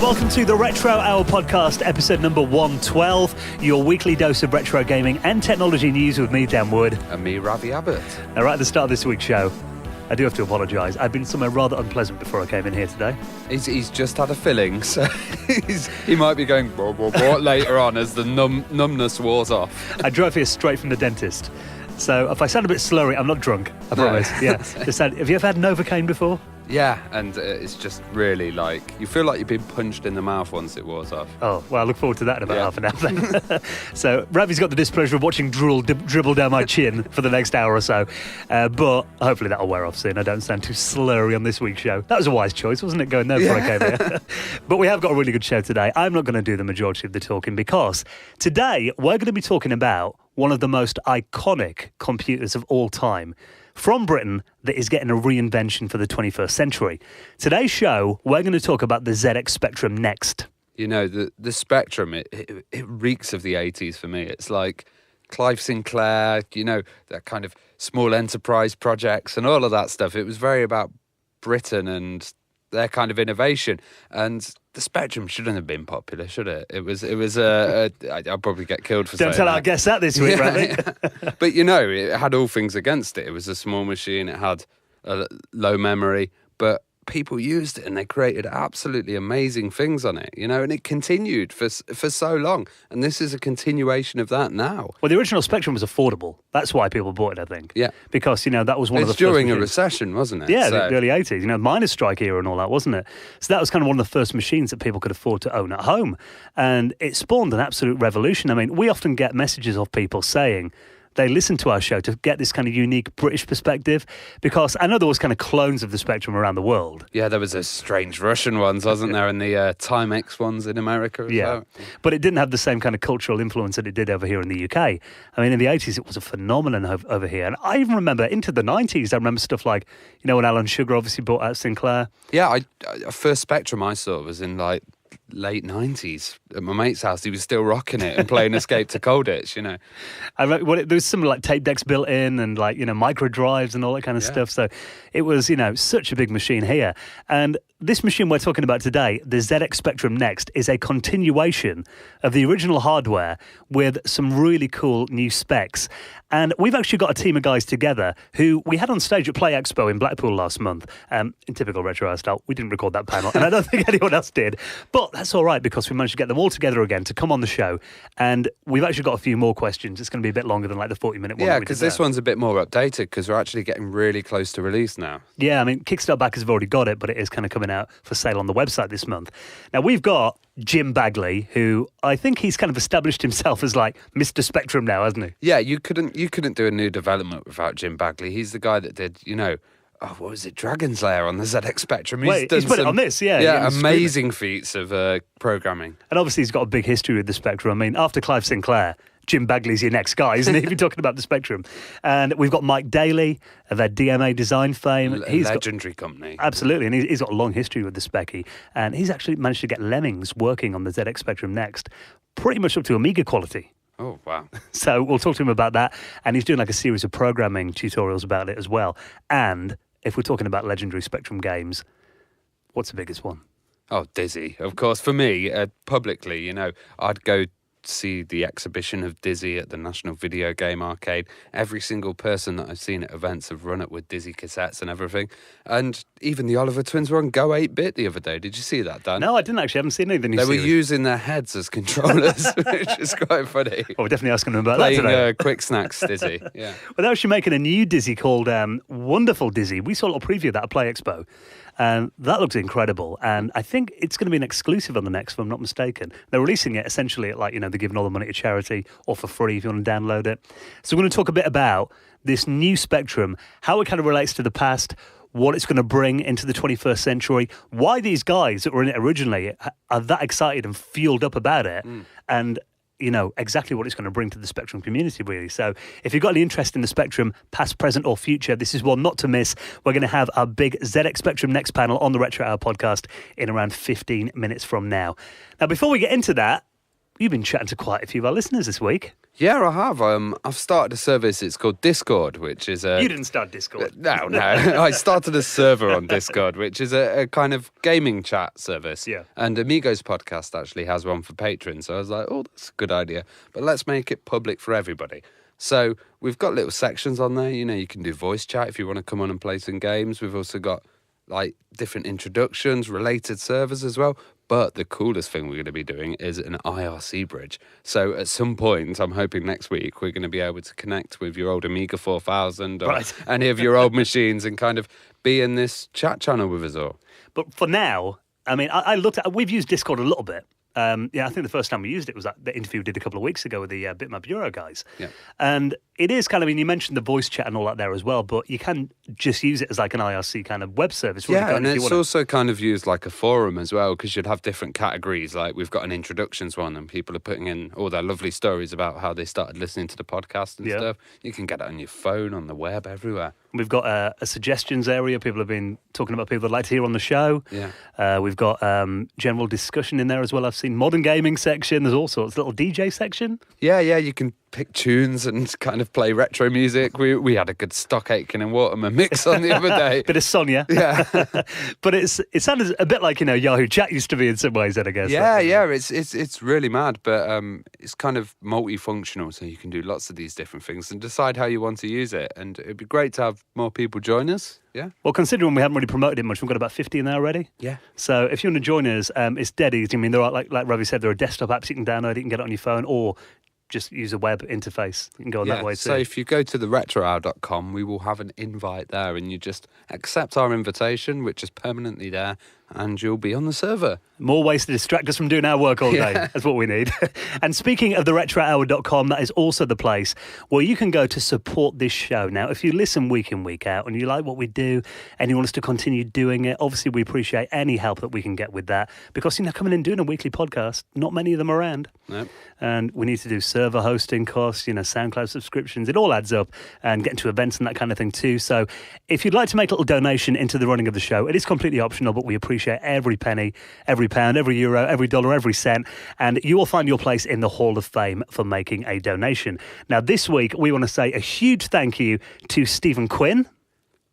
welcome to the Retro Hour podcast, episode number 112, your weekly dose of retro gaming and technology news with me, Dan Wood. And me, Ravi Abbott. Now, right at the start of this week's show, I do have to apologise. I've been somewhere rather unpleasant before I came in here today. He's just had a filling, so he might be going later on as the numbness wears off. I drove here straight from the dentist. So if I sound a bit slurry, I'm not drunk, I promise. Yeah. Have you ever had Novocaine before? Yeah, and it's just really like, you feel like you've been punched in the mouth once it wears off. Oh, well, I look forward to that in about half an hour then. So, Ravi's got the displeasure of watching drool dribble down my chin for the next hour or so. But hopefully that'll wear off soon. I don't sound too slurry on this week's show. That was a wise choice, wasn't it, going there before I came here? But we have got a really good show today. I'm not going to do the majority of the talking because today we're going to be talking about one of the most iconic computers of all time from Britain that is getting a reinvention for the 21st century. Today's show, we're going to talk about the ZX Spectrum Next. You know, the Spectrum, it reeks of the 80s for me. It's like Clive Sinclair, you know, that kind of small enterprise projects and all of that stuff. It was very about Britain and their kind of innovation. And the Spectrum shouldn't have been popular, should it? I'll probably get killed for saying that. Don't tell our guests that this week, Ravi. But, you know, it had all things against it. It was a small machine. It had a low memory. But people used it and they created absolutely amazing things on it, you know, and it continued for so long. And this is a continuation of that now. Well, the original Spectrum was affordable. That's why people bought it, I think. Yeah. Because, you know, that was one of the first during machines. A recession, wasn't it? Yeah, the early 80s, you know, miners' strike era and all that, wasn't it? So that was kind of one of the first machines that people could afford to own at home. And it spawned an absolute revolution. I mean, we often get messages of people saying they listen to our show to get this kind of unique British perspective, because I know there was kind of clones of the Spectrum around the world. Yeah, there was those strange Russian ones, wasn't there, and the Timex ones in America as well. But it didn't have the same kind of cultural influence that it did over here in the UK. I mean, in the 80s, it was a phenomenon over here. And I even remember into the 90s, I remember stuff like, you know, when Alan Sugar obviously bought out Sinclair. Yeah, first Spectrum I saw was in like late 90s at my mate's house. He was still rocking it and playing Escape to Colditch, you know. I remember, there was some like tape decks built in and like, you know, micro drives and all that kind of stuff. So it was, you know, such a big machine here. And this machine we're talking about today, the ZX Spectrum Next, is a continuation of the original hardware with some really cool new specs. And we've actually got a team of guys together who we had on stage at Play Expo in Blackpool last month. In typical Retro Hour style, we didn't record that panel, and I don't think anyone else did. But that's all right, because we managed to get them all together again to come on the show. And we've actually got a few more questions. It's going to be a bit longer than like the 40-minute one. Yeah, because this one's a bit more updated, because we're actually getting really close to release now. Yeah, I mean, Kickstarter backers have already got it, but it is kind of coming out for sale on the website this month. Now, we've got Jim Bagley, who I think he's kind of established himself as like Mr. Spectrum now, hasn't he? Yeah, you couldn't do a new development without Jim Bagley. He's the guy that did, you know, what was it, Dragon's Lair on the ZX Spectrum. He's put it on this, yeah. Yeah, amazing feats of programming. And obviously he's got a big history with the Spectrum. I mean, after Clive Sinclair, Jim Bagley's your next guy, isn't he? If you're talking about the Spectrum. And we've got Mike Dailly of their DMA design fame. He's legendary company. Absolutely, and he's got a long history with the Specky. And he's actually managed to get Lemmings working on the ZX Spectrum Next pretty much up to Amiga quality. Oh, wow. So we'll talk to him about that. And he's doing like a series of programming tutorials about it as well. And if we're talking about legendary Spectrum games, what's the biggest one? Oh, Dizzy. Of course, for me, publicly, you know, I'd go see the exhibition of Dizzy at the National Video Game Arcade. Every single person that I've seen at events have run it with Dizzy cassettes and everything. And even the Oliver twins were on Go 8-bit the other day. Did you see that, Dan? No, I didn't actually. I haven't seen any of the new They series. were using their heads as controllers, which is quite funny. Oh, we're definitely asking them about that today. Playing Quick Snacks Dizzy, yeah. Well, they're actually making a new Dizzy called Wonderful Dizzy. We saw a little preview of that at Play Expo. And that looks incredible. And I think it's going to be an exclusive on the Next, if I'm not mistaken. They're releasing it essentially at, like, you know, they're giving all the money to charity or for free if you want to download it. So we're going to talk a bit about this new Spectrum, how it kind of relates to the past, what it's going to bring into the 21st century, why these guys that were in it originally are that excited and fueled up about it, and you know, exactly what it's going to bring to the Spectrum community, really. So if you've got any interest in the Spectrum, past, present or future, this is one not to miss. We're going to have our big ZX Spectrum Next panel on the Retro Hour podcast in around 15 minutes from now. Now, before we get into that, you've been chatting to quite a few of our listeners this week. Yeah, I have. I've started a service. It's called Discord, which is a... You didn't start Discord. No. I started a server on Discord, which is a kind of gaming chat service. Yeah. And Amigos Podcast actually has one for patrons. So I was like, oh, that's a good idea. But let's make it public for everybody. So we've got little sections on there. You know, you can do voice chat if you want to come on and play some games. We've also got like different introductions, related servers as well. But the coolest thing we're going to be doing is an IRC bridge. So at some point, I'm hoping next week, we're going to be able to connect with your old Amiga 4000 or any of your old machines and kind of be in this chat channel with us all. But for now, I mean, I looked at, we've used Discord a little bit. I think the first time we used it was that the interview we did a couple of weeks ago with the Bitmap Euro guys. Yeah. And it is kind of, I mean, you mentioned the voice chat and all that there as well, but you can just use it as like an IRC kind of web service. Really, and it's also kind of used like a forum as well, because you'd have different categories. Like we've got an introductions one and people are putting in all their lovely stories about how they started listening to the podcast and stuff. You can get it on your phone, on the web, everywhere. We've got a suggestions area. People have been talking about people they'd like to hear on the show. Yeah. We've got general discussion in there as well. I've seen modern gaming section. There's all sorts. Little DJ section. Yeah. You can pick tunes and kind of play retro music. We had a good Stock Aitken and Waterman mix on the other day. Bit of Sonia. Yeah. But it sounded a bit like, you know, Yahoo Chat used to be in some ways, then, I guess. Yeah. It's really mad, but it's kind of multifunctional, so you can do lots of these different things and decide how you want to use it. And it'd be great to have more people join us. Yeah. Well, considering we haven't really promoted it much, we've got about 50 in there already. Yeah. So if you want to join us, it's dead easy. I mean, there are, like Ravi said, there are desktop apps you can download. You can get it on your phone, or just use a web interface. You can go that way too. So if you go to theretrohour.com, we will have an invite there, and you just accept our invitation, which is permanently there, and you'll be on the server. More ways to distract us from doing our work all day. That's what we need. And speaking of the retrohour.com, that is also the place where you can go to support this show. Now, if you listen week in, week out, and you like what we do, and you want us to continue doing it, obviously we appreciate any help that we can get with that. Because, you know, coming in and doing a weekly podcast, not many of them are around. Nope. And we need to do server hosting costs, you know, SoundCloud subscriptions. It all adds up, and getting to events and that kind of thing too. So if you'd like to make a little donation into the running of the show, it is completely optional, but we appreciate every penny, every pound, every euro, every dollar, every cent, and you will find your place in the Hall of Fame for making a donation. Now, this week, we want to say a huge thank you to Stephen Quinn,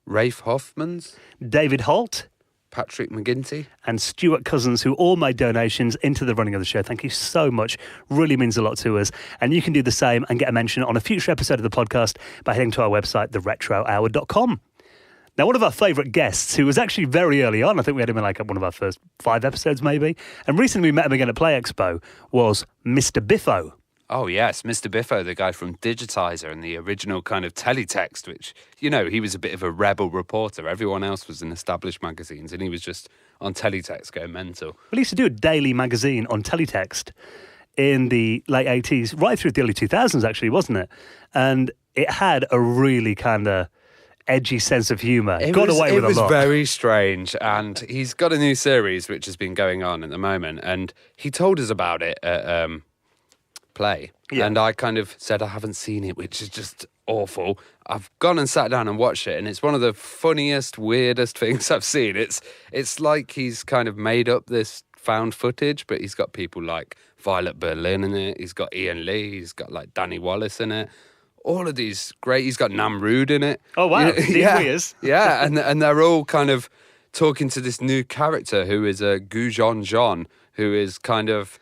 Rafe Hoffmans, David Holt, Patrick McGinty, and Stuart Cousins, who all made donations into the running of the show. Thank you so much. Really means a lot to us. And you can do the same and get a mention on a future episode of the podcast by heading to our website, theretrohour.com. Now, one of our favourite guests, who was actually very early on, I think we had him in like one of our first 5 episodes maybe, and recently we met him again at Play Expo, was Mr. Biffo. Oh, yes, Mr. Biffo, the guy from Digitizer and the original kind of teletext, which, you know, he was a bit of a rebel reporter. Everyone else was in established magazines, and he was just on teletext going mental. Well, he used to do a daily magazine on teletext in the late 80s, right through the early 2000s, actually, wasn't it? And it had a really kind of edgy sense of humour. It was very strange, and he's got a new series which has been going on at the moment, and he told us about it at Play, and I kind of said I haven't seen it, which is just awful. I've gone and sat down and watched it, and it's one of the funniest, weirdest things I've seen. It's like he's kind of made up this found footage, but he's got people like Violet Berlin in it, he's got Ian Lee, he's got like Danny Wallace in it. All of these great. He's got Namrood in it. Oh wow, yeah, and they're all kind of talking to this new character who is a Gujon John, who is kind of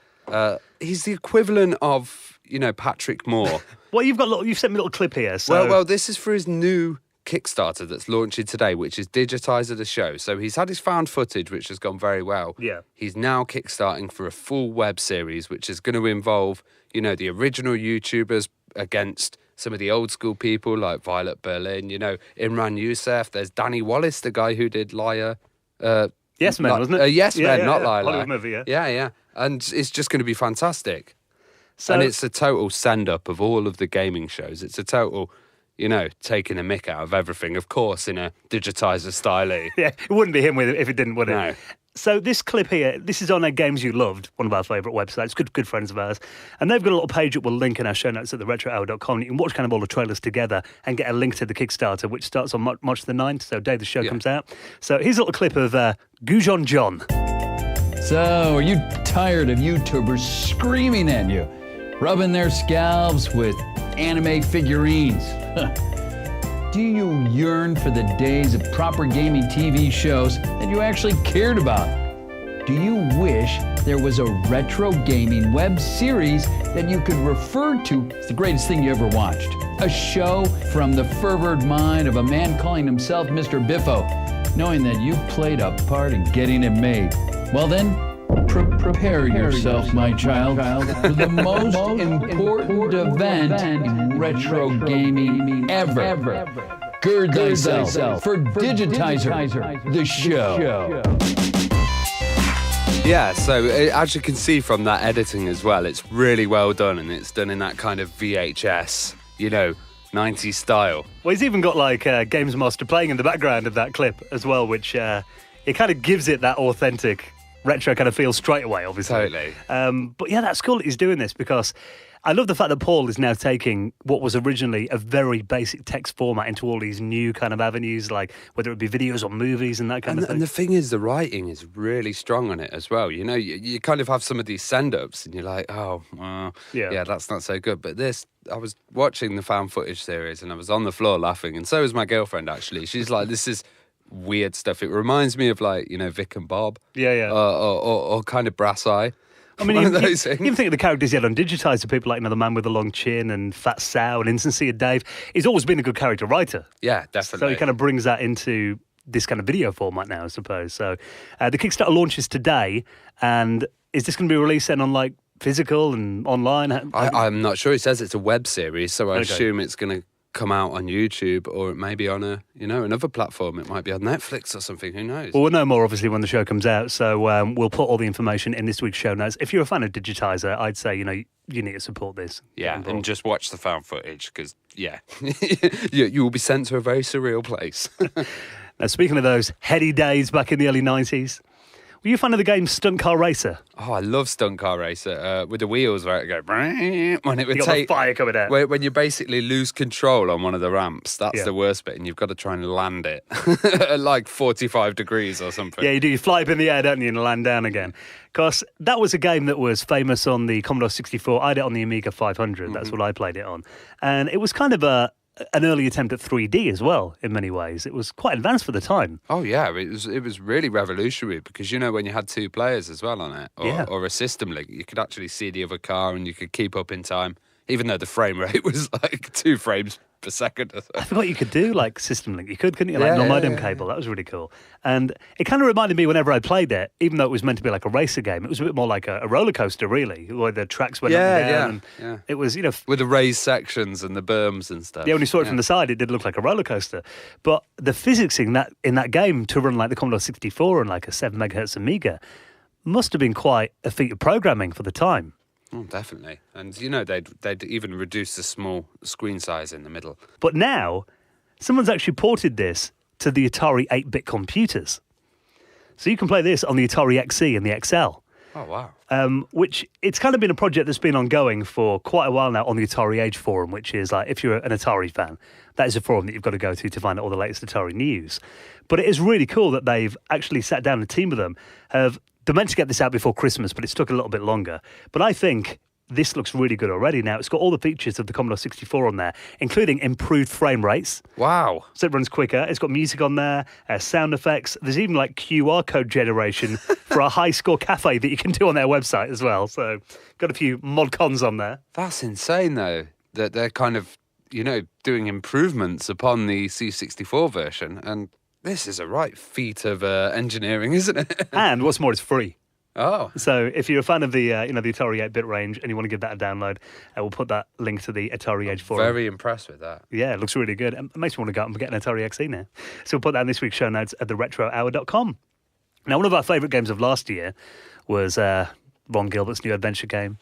he's the equivalent of, you know, Patrick Moore. Well, you've sent me a little clip here. So. Well, this is for his new Kickstarter that's launching today, which is Digitizer the Show. So he's had his found footage, which has gone very well. Yeah. He's now kickstarting for a full web series, which is going to involve, you know, the original YouTubers against some of the old school people like Violet Berlin, you know, Imran Youssef. There's Danny Wallace, the guy who did Liar. Yes Man, wasn't it? Yes Man, not Liar. Hollywood movie, yeah. Yeah. And it's just going to be fantastic. So, and it's a total send-up of all of the gaming shows. It's a total, you know, taking a mick out of everything, of course, in a Digitizer style. Yeah, it wouldn't be him with it if it didn't, would it? No. So this clip here, this is on our Games You Loved, one of our favourite websites, good friends of ours. And they've got a little page that we'll link in our show notes at theretrohour.com. You can watch kind of all the trailers together and get a link to the Kickstarter, which starts on March the 9th, so day the show comes out. So here's a little clip of Gujon John. So, are you tired of YouTubers screaming at you, rubbing their scalps with anime figurines? Do you yearn for the days of proper gaming TV shows that you actually cared about? Do you wish there was a retro gaming web series that you could refer to as the greatest thing you ever watched? A show from the fervored mind of a man calling himself Mr. Biffo, knowing that you played a part in getting it made. Well then, prepare yourself, my child, for the most important event in retro gaming ever. Gird thyself for Digitizer, the show. Yeah, so as you can see from that editing as well, it's really well done, and it's done in that kind of VHS, 90s style. Well, he's even got like Games Master playing in the background of that clip as well, which it kind of gives it that authentic retro kind of feel straight away, obviously. Totally. But yeah, that's cool that he's doing this, because I love the fact that Paul is now taking what was originally a very basic text format into all these new kind of avenues, like whether it be videos or movies and that kind of thing. And the thing is, the writing is really strong on it as well. You kind of have some of these send-ups and you're like, oh, well, yeah, that's not so good. But this, I was watching the found footage series and I was on the floor laughing, and so was my girlfriend, actually. She's like, this is weird stuff. It reminds me of like, Vic and Bob. Yeah. Or kind of Brass Eye. I mean, you even think of the characters he had on Digitizer, people like the man with the long chin and Fat Sal and Insincere Dave. He's always been a good character writer. Yeah, definitely. So he kind of brings that into this kind of video format now, I suppose. So the Kickstarter launches today, and is this going to be released then on like physical and online? I'm not sure. He says it's a web series, so I assume it's going to come out on YouTube, or it may be on a another platform. It might be on Netflix or something. Who knows? Well, we'll know more obviously when the show comes out. So we'll put all the information in this week's show notes. If you're a fan of Digitizer, I'd say you need to support this. Yeah, and just watch the found footage, because you will be sent to a very surreal place. Now, speaking of those heady days back in the early 90s, were you a fan of the game Stunt Car Racer? Oh, I love Stunt Car Racer with the wheels where it go when it would you got the fire coming out. When you basically lose control on one of the ramps. That's the worst bit, and you've got to try and land it at like 45 degrees or something. Yeah, you do. You fly up in the air, don't you, and land down again. Because that was a game that was famous on the Commodore 64. I had it on the Amiga 500. Mm-hmm. That's what I played it on, and it was kind of an early attempt at 3D as well, in many ways. It was quite advanced for the time. Oh, yeah. It was really revolutionary, because, when you had two players as well on it, or a system link, you could actually see the other car and you could keep up in time, even though the frame rate was like 2 frames per second or so. I forgot you could do like system link. You couldn't you? Like modem cable. That was really cool. And it kind of reminded me whenever I played it, even though it was meant to be like a racer game, it was a bit more like a roller coaster, really, where the tracks went up and down. And it was, with the raised sections and the berms and stuff. Yeah, when you saw it from the side, it did look like a roller coaster. But the physics in that game to run like the Commodore 64 and like a 7 megahertz Amiga must have been quite a feat of programming for the time. Oh, definitely. And, they'd even reduce the small screen size in the middle. But now, someone's actually ported this to the Atari 8-bit computers. So you can play this on the Atari XE and the XL. Oh, wow. Which, it's kind of been a project that's been ongoing for quite a while now on the Atari Age forum, which is like, if you're an Atari fan, that is a forum that you've got to go to find out all the latest Atari news. But it is really cool that they've actually sat down, a team of them, they're meant to get this out before Christmas, but it's took a little bit longer. But I think this looks really good already now. It's got all the features of the Commodore 64 on there, including improved frame rates. Wow. So it runs quicker. It's got music on there, sound effects. There's even like QR code generation for a high score cafe that you can do on their website as well. So got a few mod cons on there. That's insane, though, that they're kind of, doing improvements upon the C64 version. And this is a right feat of engineering, isn't it? And what's more, it's free. Oh. So if you're a fan of the the Atari 8-bit range and you want to give that a download, we'll put that link to the Atari Age forum. Very impressed with that. Yeah, it looks really good. It makes me want to go out and get an Atari XE now. So we'll put that in this week's show notes at theretrohour.com. Now, one of our favourite games of last year was Ron Gilbert's new adventure game,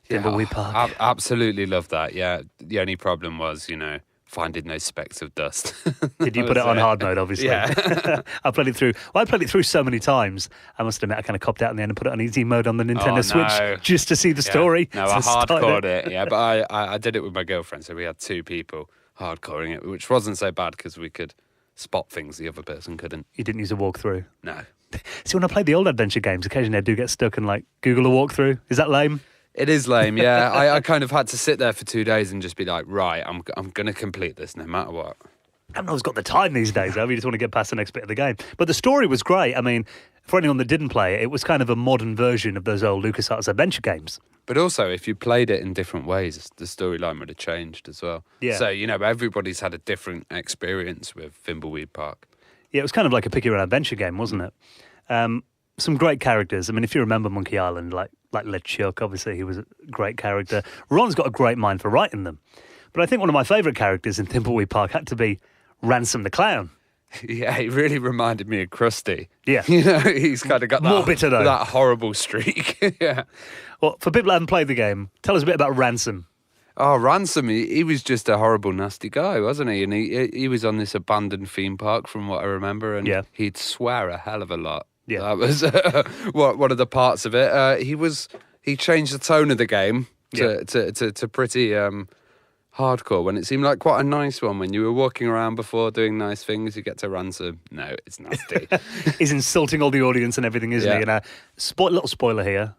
Thimbleweed Park. Absolutely love that, yeah. The only problem was, finding those specks of dust. Did you put it on hard mode, obviously? Yeah. I played it through. Well, I played it through so many times. I must admit, I kind of copped out in the end and put it on easy mode on the Nintendo Switch just to see the story. No, I hardcored it, yeah. But I did it with my girlfriend, so we had 2 people hardcoring it, which wasn't so bad because we could spot things the other person couldn't. You didn't use a walkthrough? No. See, when I play the old adventure games, occasionally I do get stuck and like Google a walkthrough. Is that lame? It is lame, yeah. I kind of had to sit there for 2 days and just be like, right, I'm going to complete this no matter what. I haven't always got the time these days, though. You just want to get past the next bit of the game. But the story was great. I mean, for anyone that didn't play it, it was kind of a modern version of those old LucasArts adventure games. But also, if you played it in different ways, the storyline would have changed as well. Yeah. So, everybody's had a different experience with Thimbleweed Park. Yeah, it was kind of like a pick your own adventure game, wasn't it? Some great characters. I mean, if you remember Monkey Island, like LeChuck, obviously he was a great character. Ron's got a great mind for writing them. But I think one of my favourite characters in Thimbleweed Park had to be Ransom the Clown. Yeah, he really reminded me of Krusty. Yeah. He's kind of got More bitter, though. that horrible streak. Yeah. Well, for people that haven't played the game, tell us a bit about Ransom. Oh, Ransom, he was just a horrible, nasty guy, wasn't he? And he was on this abandoned theme park, from what I remember, and he'd swear a hell of a lot. Yeah. That was one of the parts of it. He changed the tone of the game to pretty hardcore, when it seemed like quite a nice one. When you were walking around before doing nice things, you get to Ransom. No, it's nasty. He's insulting all the audience and everything, isn't he? And little spoiler here.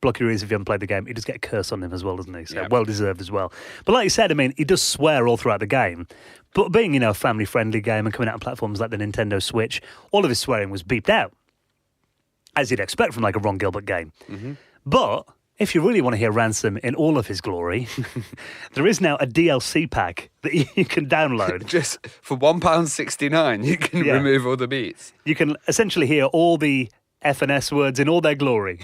Block your ears if you haven't played the game. He does get a curse on him as well, doesn't he? So well-deserved as well. But like you said, I mean, he does swear all throughout the game. But being, a family-friendly game and coming out on platforms like the Nintendo Switch, all of his swearing was beeped out, as you'd expect from like a Ron Gilbert game. Mm-hmm. But if you really want to hear Ransom in all of his glory, there is now a DLC pack that you can download. Just for £1.69, you can remove all the beats. You can essentially hear all the F and S words in all their glory.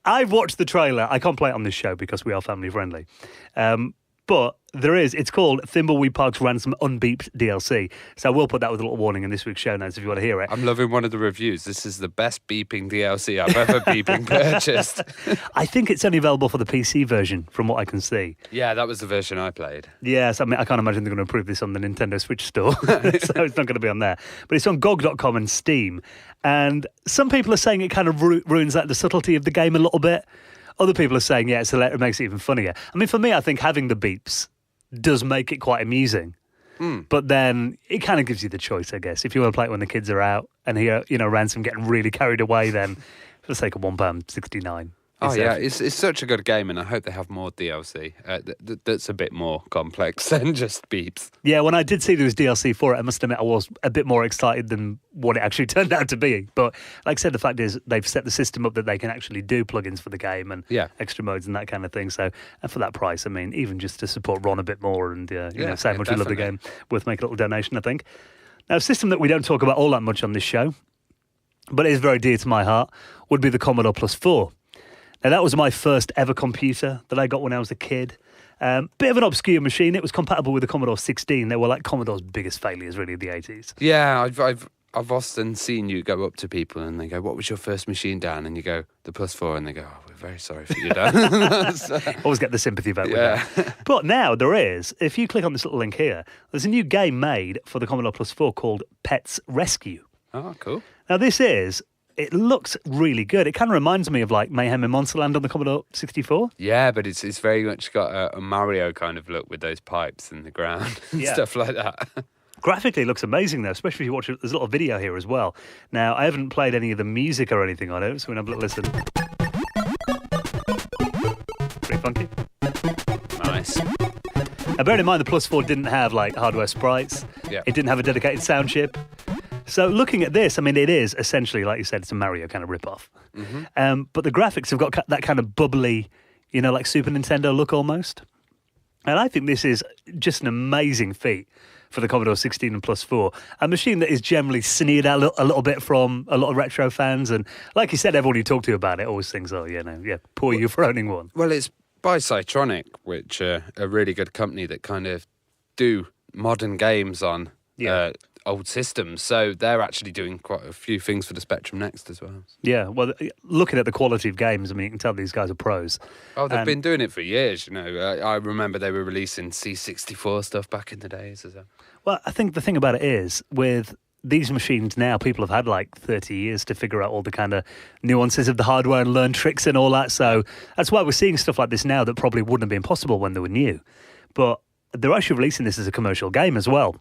I've watched the trailer. I can't play it on this show because we are family friendly. But it's called Thimbleweed Park's Ransom Unbeeped DLC. So I will put that with a little warning in this week's show notes if you want to hear it. I'm loving one of the reviews. This is the best beeping DLC I've ever purchased. I think it's only available for the PC version, from what I can see. Yeah, that was the version I played. Yes, I mean, I can't imagine they're going to improve this on the Nintendo Switch store. So it's not going to be on there. But it's on GOG.com and Steam. And some people are saying it kind of ruins the subtlety of the game a little bit. Other people are saying, it makes it even funnier. I mean, for me, I think having the beeps does make it quite amusing. But then it kind of gives you the choice, I guess. If you want to play it when the kids are out and hear, Ransom getting really carried away, then for the sake of £1.69. Oh, yeah, it's such a good game, and I hope they have more DLC that's a bit more complex than just beeps. Yeah, when I did see there was DLC for it, I must admit I was a bit more excited than what it actually turned out to be. But like I said, the fact is they've set the system up that they can actually do plugins for the game and extra modes and that kind of thing. So, and for that price, I mean, even just to support Ron a bit more and say how much we love the game, worth making a little donation, I think. Now, a system that we don't talk about all that much on this show, but it is very dear to my heart, would be the Commodore Plus 4. Now, that was my first ever computer that I got when I was a kid. Bit of an obscure machine. It was compatible with the Commodore 16. They were like Commodore's biggest failures, really, of the 80s. Yeah, I've often seen you go up to people and they go, "What was your first machine, Dan?" And you go, "The Plus 4." And they go, "Oh, we're very sorry for you, Dan." Always get the sympathy vote with that. But now there is, if you click on this little link here, there's a new game made for the Commodore Plus 4 called Pets Rescue. Oh, cool. Now, it looks really good. It kind of reminds me of like Mayhem in Monsterland on the Commodore 64. Yeah, but it's very much got a Mario kind of look with those pipes in the ground and stuff like that. Graphically, it looks amazing, though, especially if you watch it. There's a little video here as well. Now, I haven't played any of the music or anything on it, so we're going to have a little listen. Pretty funky. Nice. Now, bearing in mind, the Plus 4 didn't have like hardware sprites. Yeah. It didn't have a dedicated sound chip. So looking at this, I mean, it is essentially, like you said, it's a Mario kind of rip-off. Mm-hmm. But the graphics have got that kind of bubbly, like Super Nintendo look almost. And I think this is just an amazing feat for the Commodore 16 and Plus 4, a machine that is generally sneered at a little bit from a lot of retro fans. And like you said, everyone you talk to about it always thinks, poor you for owning one. Well, it's by Cytronic, which are a really good company that kind of do modern games on old systems. So they're actually doing quite a few things for the Spectrum Next as well. Yeah, well, looking at the quality of games, I mean, you can tell these guys are pros. Oh, they've been doing it for years, I remember they were releasing C64 stuff back in the days as well. Well, I think the thing about it is, with these machines now, people have had like 30 years to figure out all the kind of nuances of the hardware and learn tricks and all that. So that's why we're seeing stuff like this now that probably wouldn't have been possible when they were new. But they're actually releasing this as a commercial game as well,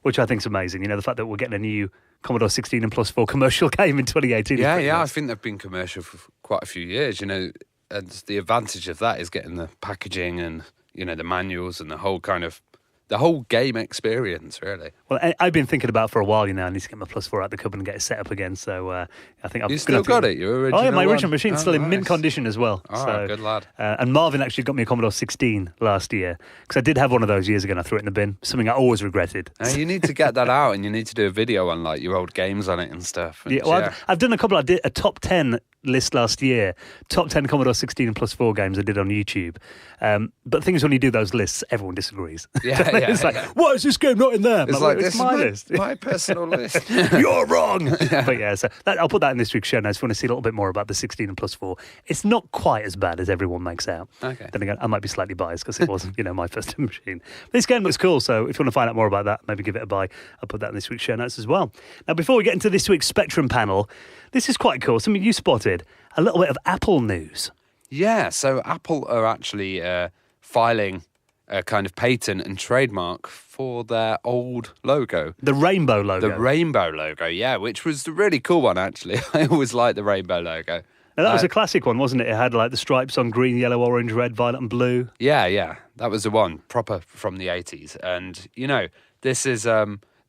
which I think is amazing. You know, the fact that we're getting a new Commodore 16 and Plus 4 commercial game in 2018. Yeah, nice. I think they've been commercial for quite a few years, you know, and the advantage of that is getting the packaging and, you know, the manuals and the whole game experience, really. Well, I've been thinking about for a while, you know, I need to get my Plus 4 out the cupboard and get it set up again. So I think I've You still got it? Your original Oh, yeah, my one? original machine's still in mint nice. condition as well. Oh, so, good lad. And Marvin actually got me a Commodore 16 last year because I did have one of those years ago and I threw it in the bin, something I always regretted. You need to get that out and you need to do a video on, like, your old games on it and stuff. And, Yeah, well, I've done a couple. I did a top 10 list last year, top 10 Commodore 16 and Plus 4 games I did on YouTube. But the thing is, when you do those lists, everyone disagrees. It's like, why is this game not in there? It's like, it's this my is list. my personal list. You're wrong. But yeah, so I'll put that in this week's show notes if you want to see a little bit more about the 16 and Plus 4. It's not quite as bad as everyone makes out. Okay. Then again, I might be slightly biased because it wasn't, my first machine. But this game looks cool, so if you want to find out more about that, maybe give it a buy. I'll put that in this week's show notes as well. Now, before we get into this week's Spectrum panel, this is quite cool. Something you spotted, a little bit of Apple news. Yeah, so Apple are actually filing a kind of patent and trademark for their old logo. The rainbow logo. The rainbow logo, yeah, which was the really cool one, actually. I always liked the rainbow logo. Now, that was a classic one, wasn't it? It had like the stripes on green, yellow, orange, red, violet and blue. Yeah, that was the one, proper from the 80s. And, this is...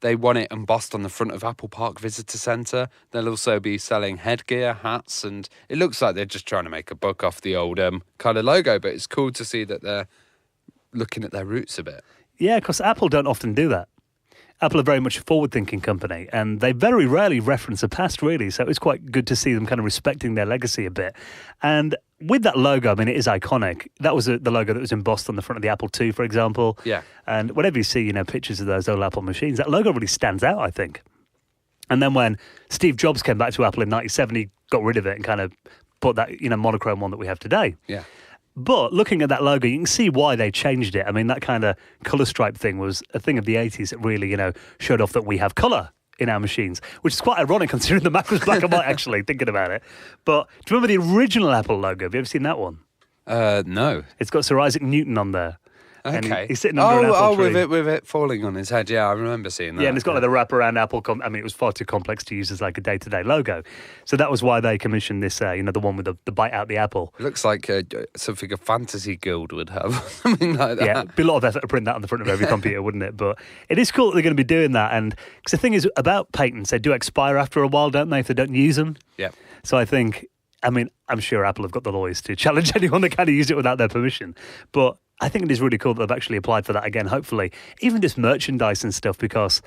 They want it embossed on the front of Apple Park Visitor Centre. They'll also be selling headgear, hats, and it looks like they're just trying to make a buck off the old kind of logo, but it's cool to see that they're looking at their roots a bit. Yeah, because Apple don't often do that. Apple are very much a forward-thinking company, and they very rarely reference the past, really, so it's quite good to see them kind of respecting their legacy a bit. And with that logo, I mean, it is iconic. That was the logo that was embossed on the front of the Apple II, for example. Yeah. And whenever you see, pictures of those old Apple machines, that logo really stands out, I think. And then when Steve Jobs came back to Apple in 97, he got rid of it and kind of put that, monochrome one that we have today. Yeah. But looking at that logo, you can see why they changed it. I mean, that kind of colour stripe thing was a thing of the 80s that really, showed off that we have colour in our machines, which is quite ironic considering the Mac was black and white, actually, thinking about it. But do you remember the original Apple logo? Have you ever seen that one? No. It's got Sir Isaac Newton on there. And Okay. he's sitting under an apple tree. with it falling on his head. Yeah, I remember seeing that. Yeah, and it's got like the wraparound apple. It was far too complex to use as like a day-to-day logo. So that was why they commissioned this, the one with the bite out the apple. It looks like something a fantasy guild would have, something like that. Yeah, it'd be a lot of effort to print that on the front of every computer, wouldn't it? But it is cool that they're going to be doing that. And because the thing is about patents, they do expire after a while, don't they, if they don't use them? Yeah. So I think, I'm sure Apple have got the lawyers to challenge anyone that kind of use it without their permission. But I think it is really cool that they've actually applied for that again, hopefully. Even just merchandise and stuff, because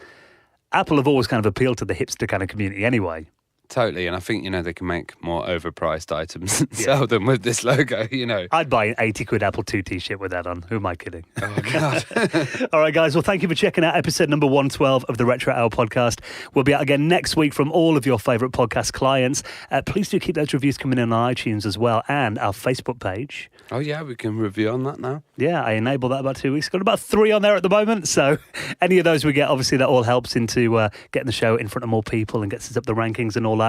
Apple have always kind of appealed to the hipster kind of community anyway. Totally, and I think, they can make more overpriced items and sell them with this logo, I'd buy an 80 quid Apple II t-shirt with that on. Who am I kidding? Oh, God. All right, guys. Well, thank you for checking out episode number 112 of the Retro Hour podcast. We'll be out again next week from all of your favourite podcast clients. Please do keep those reviews coming in on iTunes as well, and our Facebook page. Oh, yeah, we can review on that now. Yeah, I enabled that about 2 weeks ago. Got about 3 on there at the moment. So any of those we get, obviously, that all helps into getting the show in front of more people and gets us up the rankings and all that.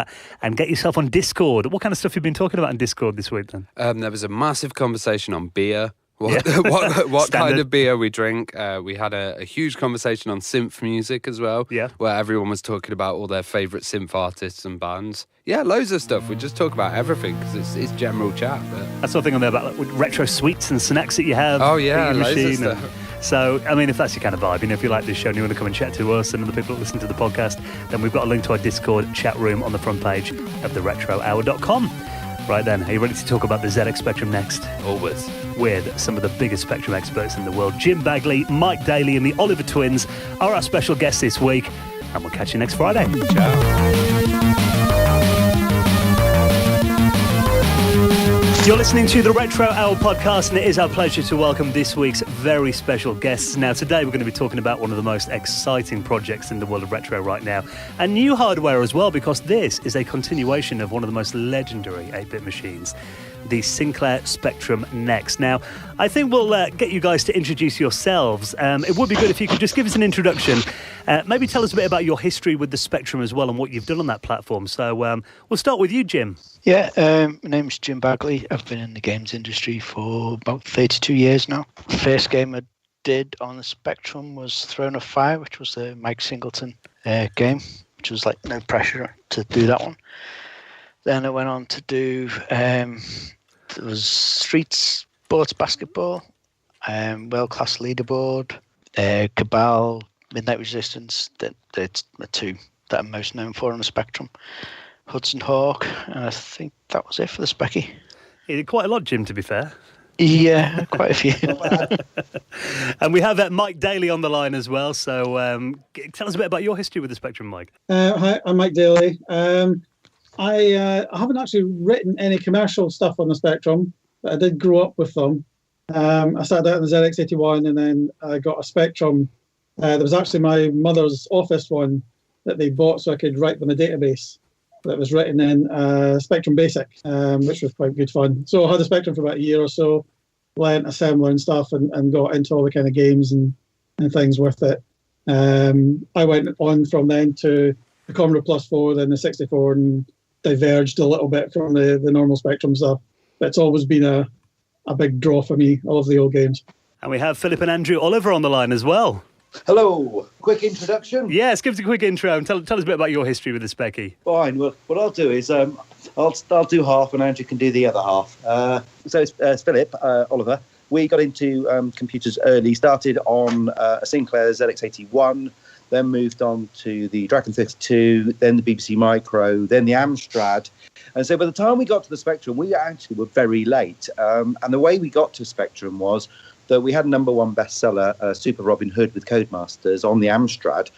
And get yourself on Discord. What kind of stuff have you been talking about in Discord this week then? There was a massive conversation on beer. What kind of beer we drink. We had a huge conversation on synth music as well. Yeah. Where everyone was talking about all their favourite synth artists and bands. Yeah, loads of stuff. We just talk about everything because it's general chat. But I saw a thing on there about like, retro sweets and snacks that you have. Oh, yeah, in your loads of machine. stuff. So, if that's your kind of vibe, if you like this show and you want to come and chat to us and other people that listen to the podcast, then we've got a link to our Discord chat room on the front page of theretrohour.com. Right then, are you ready to talk about the ZX Spectrum next? Always. With some of the biggest Spectrum experts in the world. Jim Bagley, Mike Dailly and the Oliver Twins are our special guests this week. And we'll catch you next Friday. Ciao. You're listening to the Retro Hour podcast, and it is our pleasure to welcome this week's very special guests. Now, today we're going to be talking about one of the most exciting projects in the world of retro right now, and new hardware as well, because this is a continuation of one of the most legendary 8-bit machines, the Sinclair Spectrum Next. Now, I think we'll get you guys to introduce yourselves. It would be good if you could just give us an introduction. Maybe tell us a bit about your history with the Spectrum as well and what you've done on that platform. So we'll start with you, Jim. Yeah, my name's Jim Bagley. I've been in the games industry for about 32 years now. First game I did on the Spectrum was Throne of Fire, which was the Mike Singleton game, which was like no pressure to do that one. Then I went on to do there was Street Sports Basketball, World Class Leaderboard, Cabal, Midnight Resistance. That's the two that I'm most known for on the Spectrum. Hudson Hawk, and I think that was it for the Specky. You did quite a lot, Jim, to be fair. Yeah, quite a few. And we have Mike Dailly on the line as well. So tell us a bit about your history with the Spectrum, Mike. Hi, I'm Mike Dailly. I haven't actually written any commercial stuff on the Spectrum, but I did grow up with them. I started out in the ZX81 and then I got a Spectrum. There was actually my mother's office one that they bought so I could write them a database that was written in Spectrum Basic, which was quite good fun. So I had the Spectrum for about a year or so, learned assembler and stuff and got into all the kind of games and things with it. I went on from then to the Commodore Plus 4, then the 64, and diverged a little bit from the normal Spectrum stuff. But it's always been a big draw for me. I love the old games. And we have Philip and Andrew Oliver on the line as well. Hello. Quick introduction. Yes, give us a quick intro and tell us a bit about your history with the Specky. Fine. Well, what I'll do is I'll do half and Andrew can do the other half. So it's Philip Oliver. We got into computers early, started on a Sinclair ZX81, then moved on to the Dragon 32, then the BBC Micro, then the Amstrad. And so by the time we got to the Spectrum, we actually were very late. And the way we got to Spectrum was that we had a #1 bestseller, Super Robin Hood with Codemasters on the Amstrad.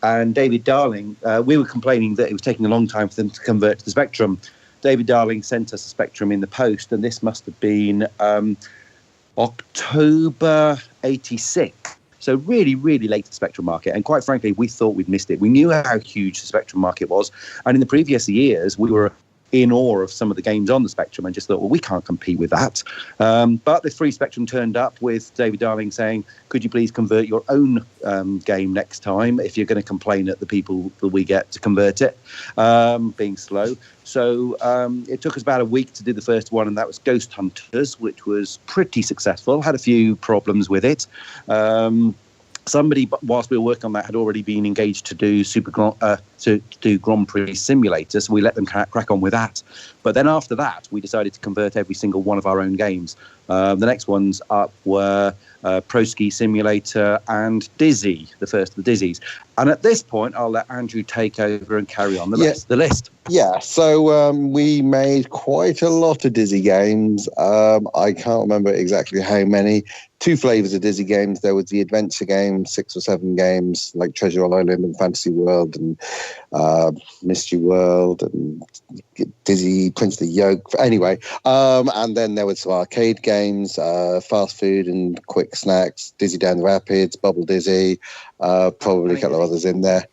And David Darling, we were complaining that it was taking a long time for them to convert to the Spectrum. David Darling sent us a Spectrum in the post, and this must have been October 86. So really, really late to the Spectrum market. And quite frankly, we thought we'd missed it. We knew how huge the Spectrum market was. And in the previous years, we were in awe of some of the games on the Spectrum and just thought, well, we can't compete with that. But the free Spectrum turned up with David Darling saying, could you please convert your own game next time if you're going to complain at the people that we get to convert it, being slow. So it took us about a week to do the first one, and that was Ghost Hunters, which was pretty successful. Had a few problems with it. Somebody, whilst we were working on that, had already been engaged to do Grand Prix Simulator, so we let them crack on with that. But then after that, we decided to convert every single one of our own games. The next ones up were Pro Ski Simulator and Dizzy, the first of the Dizzies. And at this point, I'll let Andrew take over and carry on the rest of the list. Yeah, so we made quite a lot of Dizzy games. I can't remember exactly how many. 2 flavors of Dizzy games. There was the adventure game, 6 or 7 games, like Treasure Island and Fantasy World and Mystery World and Dizzy, Prince of the Yoke. Anyway, and then there was some arcade games, fast food and quick snacks, Dizzy Down the Rapids, Bubble Dizzy, probably a couple of others in there.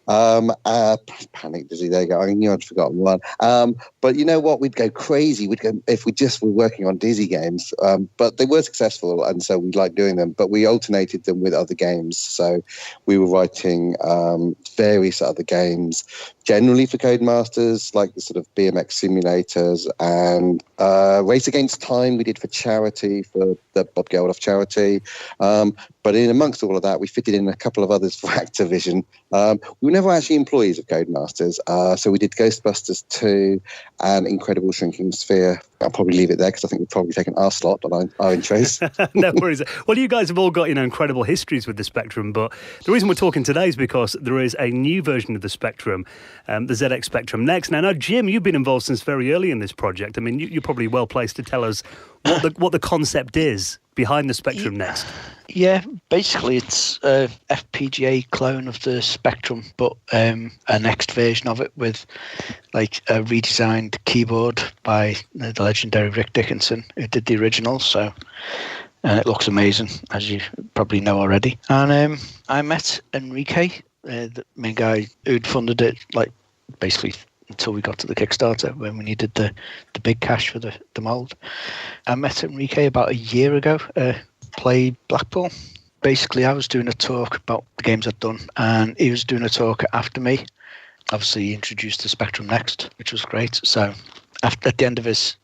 Panic Dizzy, there you go. I knew I'd forgotten one. But you know what? We'd go crazy. We'd go if we just were working on Dizzy games. But they were successful, and so we liked doing them. But we alternated them with other games. So we were writing various other games, generally for Codemasters, like the sort of BMX simulators and Race Against Time we did for charity, for the Bob Geldof charity. But in amongst all of that, we fitted in a couple of others for Activision. We were never actually employees of Codemasters. So we did Ghostbusters 2 and Incredible Shrinking Sphere. I'll probably leave it there because I think we've probably taken our slot on our intros. No worries. Well, you guys have all got, incredible histories with the Spectrum, but the reason we're talking today is because there is a new version of the Spectrum, the ZX Spectrum Next. Now, Jim, you've been involved since very early in this project. I mean, you're probably well placed to tell us what the concept is behind the Spectrum Next. Yeah, basically it's a FPGA clone of the Spectrum, but a next version of it with like a redesigned keyboard by the legendary Rick Dickinson, who did the original. So, and it looks amazing, as you probably know already. And I met Enrique, the main guy who'd funded it, like basically until we got to the Kickstarter when we needed the big cash for the mold. I met Enrique about a year ago. Played Blackpool. Basically, I was doing a talk about the games I'd done, and he was doing a talk after me. Obviously, he introduced the Spectrum Next, which was great. So, at the end of his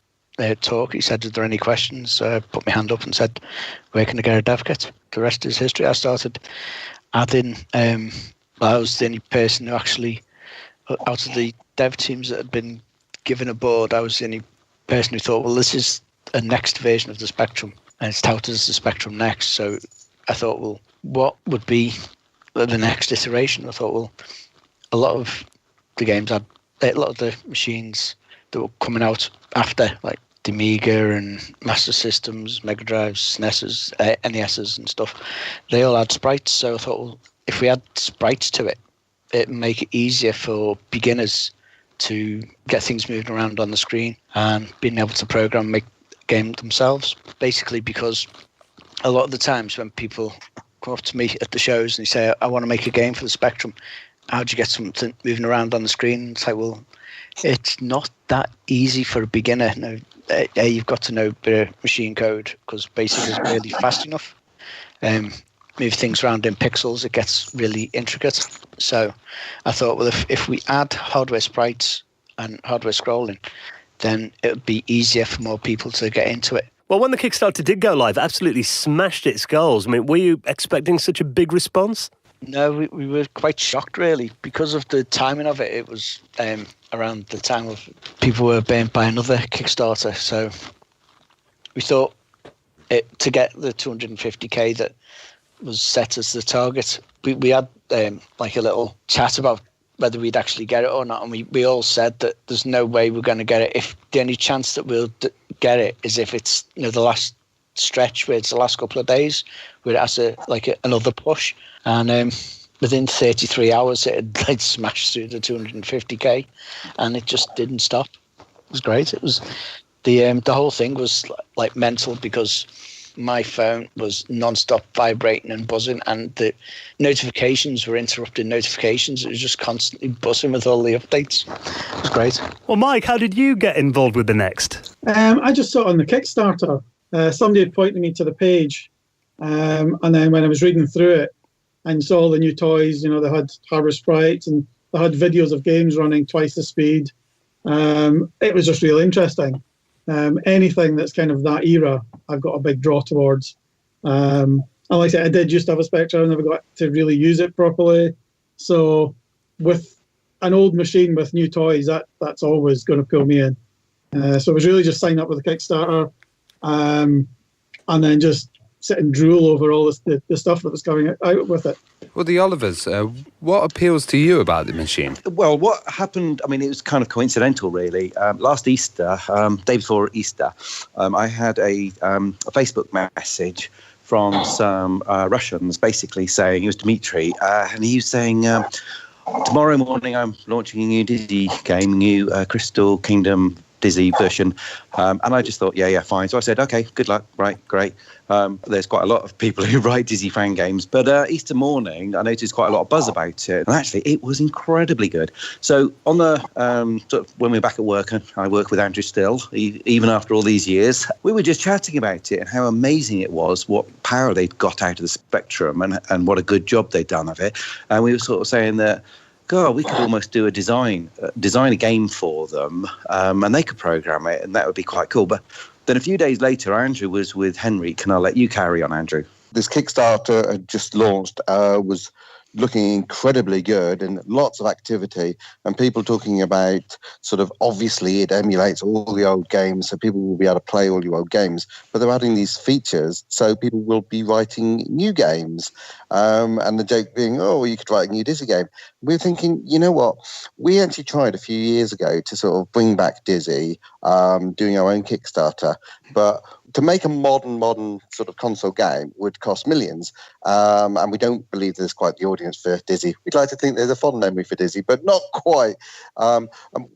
talk, he said, "Are there any questions?" So I put my hand up and said, "Where can I get a dev kit?" The rest is history. I started adding. I was the only person who actually, out of the dev teams that had been given a board, I was the only person who thought, well, this is a next version of the Spectrum, and it's touted as the Spectrum Next. So I thought, well, what would be the next iteration? I thought, well, a lot of the games had, a lot of the machines that were coming out after, like the Amiga and Master Systems, Mega Drives, SNESs, NESs and stuff, they all had sprites. So I thought, well, if we add sprites to it, it'd make it easier for beginners to get things moving around on the screen and being able to program, make a game themselves. Basically, because a lot of the times when people come up to me at the shows and they say, I want to make a game for the Spectrum, how do you get something moving around on the screen? It's like, well, it's not that easy for a beginner. No, you've got to know a bit of machine code, because BASIC isn't really fast enough. Move things around in pixels, it gets really intricate. So I thought, well, if we add hardware sprites and hardware scrolling, then it would be easier for more people to get into it. Well, when the Kickstarter did go live, it absolutely smashed its goals. I mean, were you expecting such a big response? No, we were quite shocked, really, because of the timing of it. It was around the time of people were burnt by another Kickstarter. So we thought to get the 250k that was set as the target, we had like a little chat about whether we'd actually get it or not, and we all said that there's no way we're going to get it. If the only chance that we'll get it is if it's the last stretch, where it's the last couple of days, where it has another push. And within 33 hours, it had smashed through the 250k, and it just didn't stop. It was great. It was the whole thing was like mental, because my phone was non-stop vibrating and buzzing, and the notifications were interrupting notifications. It was just constantly buzzing with all the updates. It was great. Well, Mike, how did you get involved with the Next? I just saw it on the Kickstarter. Somebody had pointed me to the page, and then when I was reading through it and saw all the new toys, they had hardware sprites and they had videos of games running twice the speed. It was just really interesting. Anything that's kind of that era, I've got a big draw towards. And like I said, I did used to have a Spectrum. I never got to really use it properly. So with an old machine with new toys, that's always going to pull me in. So it was really just sign up with the Kickstarter, and then just sit and drool over all the stuff that was coming out with it. Well, the Olivers, what appeals to you about the machine? Well, what happened, I mean, it was kind of coincidental, really. Last Easter, day before Easter, I had a Facebook message from some Russians, basically saying, it was Dmitry, and he was saying, tomorrow morning I'm launching a new Dizzy game, new Crystal Kingdom Dizzy version. And I just thought, yeah, fine. So I said, okay, good luck. Right, great. There's quite a lot of people who write Dizzy fan games. But Easter morning, I noticed quite a lot of buzz about it. And actually, it was incredibly good. So on the sort of when we were back at work, and I work with Andrew still, even after all these years, we were just chatting about it and how amazing it was, what power they'd got out of the Spectrum, and what a good job they'd done of it. And we were sort of saying that, God, we could almost do a design a game for them, and they could program it, and that would be quite cool. But then a few days later, Andrew was with Henrik, and I'll let you carry on, Andrew. This Kickstarter had just launched, was looking incredibly good and lots of activity, and people talking about sort of, obviously it emulates all the old games, so people will be able to play all your old games, but they're adding these features so people will be writing new games. And the joke being, well, you could write a new Dizzy game. We're thinking, you know what, we actually tried a few years ago to sort of bring back Dizzy, doing our own Kickstarter, but to make a modern sort of console game would cost millions, and we don't believe there's quite the audience for Dizzy. We'd like to think there's a fond memory for Dizzy, but not quite. And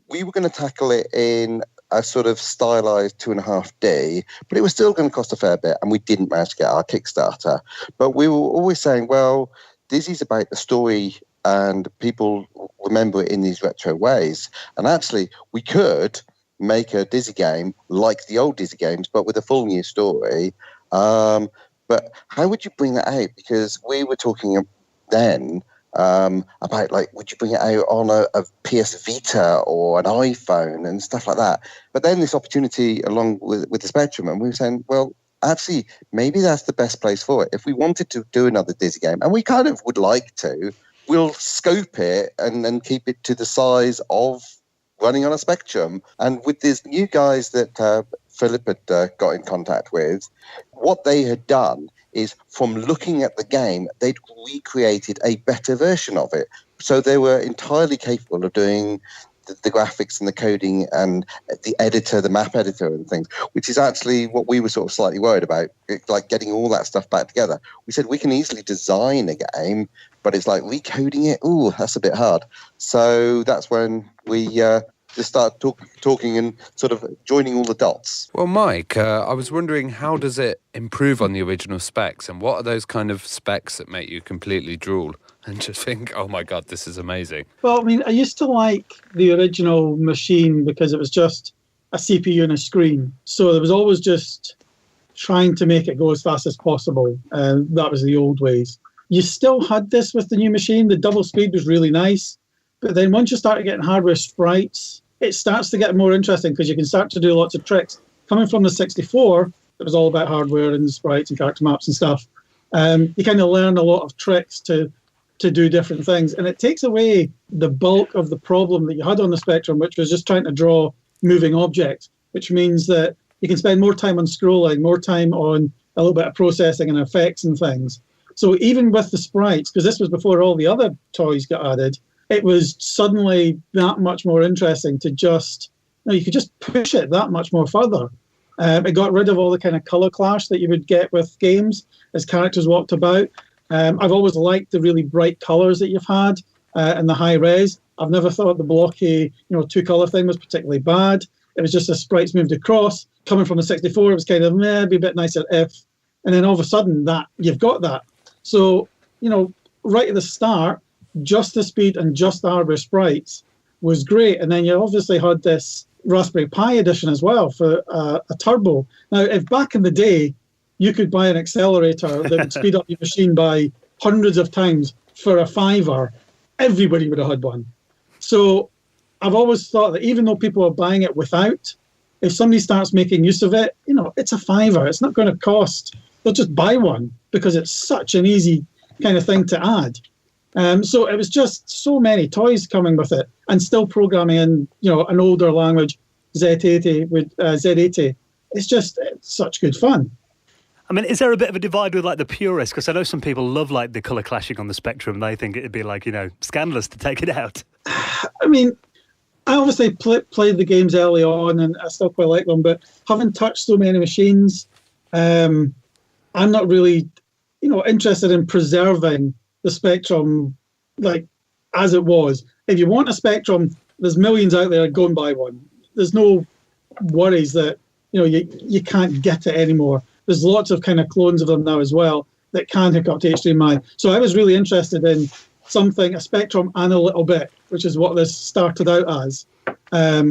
we were going to tackle it in a sort of stylized 2.5D, but it was still going to cost a fair bit, and we didn't manage to get our Kickstarter. But we were always saying, well, Dizzy's about the story, and people remember it in these retro ways. And actually, we could make a Dizzy game like the old Dizzy games, but with a full new story. But how would you bring that out? Because we were talking then about like, would you bring it out on a PS Vita or an iPhone and stuff like that? But then this opportunity along with the Spectrum, and we were saying, well, actually, maybe that's the best place for it. If we wanted to do another Dizzy game, and we kind of would like to, we'll scope it and then keep it to the size of running on a Spectrum. And with these new guys that Philip had got in contact with, what they had done is, from looking at the game, they'd recreated a better version of it. So they were entirely capable of doing the graphics and the coding and the editor, the map editor and things, which is actually what we were sort of slightly worried about, like getting all that stuff back together. We said we can easily design a game, but it's like recoding it, ooh, that's a bit hard. So that's when we just started talking and sort of joining all the dots. Well, Mike, I was wondering, how does it improve on the original specs, and what are those kind of specs that make you completely drool and just think, oh my God, this is amazing? Well, I mean, I used to like the original machine because it was just a CPU and a screen. So there was always just trying to make it go as fast as possible. That was the old ways. You still had this with the new machine. The double speed was really nice. But then once you start getting hardware sprites, it starts to get more interesting because you can start to do lots of tricks. Coming from the 64, it was all about hardware and sprites and character maps and stuff. You kind of learn a lot of tricks to do different things. And it takes away the bulk of the problem that you had on the Spectrum, which was just trying to draw moving objects, which means that you can spend more time on scrolling, more time on a little bit of processing and effects and things. So even with the sprites, because this was before all the other toys got added, it was suddenly that much more interesting to just, you could just push it that much more further. It got rid of all the kind of color clash that you would get with games as characters walked about. I've always liked the really bright colors that you've had and the high res. I've never thought the blocky, two color thing was particularly bad. It was just as sprites moved across. Coming from the 64, it was kind of, it'd be a bit nicer if. And then all of a sudden that you've got that. So, right at the start, just the speed and just the hardware sprites was great. And then you obviously had this Raspberry Pi edition as well for a turbo. Now, if back in the day, you could buy an accelerator that would speed up your machine by hundreds of times for a $5, everybody would have had one. So I've always thought that even though people are buying it without, if somebody starts making use of it, it's a $5. It's not going to cost. They'll just buy one because it's such an easy kind of thing to add. So it was just so many toys coming with it, and still programming in, an older language, Z80 with Z80. It's such good fun. I mean, is there a bit of a divide with like the purists? Because I know some people love like the colour clashing on the Spectrum. They think it'd be like, scandalous to take it out. I mean, I obviously played the games early on, and I still quite like them. But having touched so many machines, I'm not really, interested in preserving the Spectrum like as it was. If you want a Spectrum, there's millions out there. Go and buy one. There's no worries that you can't get it anymore. There's lots of kind of clones of them now as well that can hook up to HDMI. So I was really interested in something, a Spectrum and a little bit, which is what this started out as. I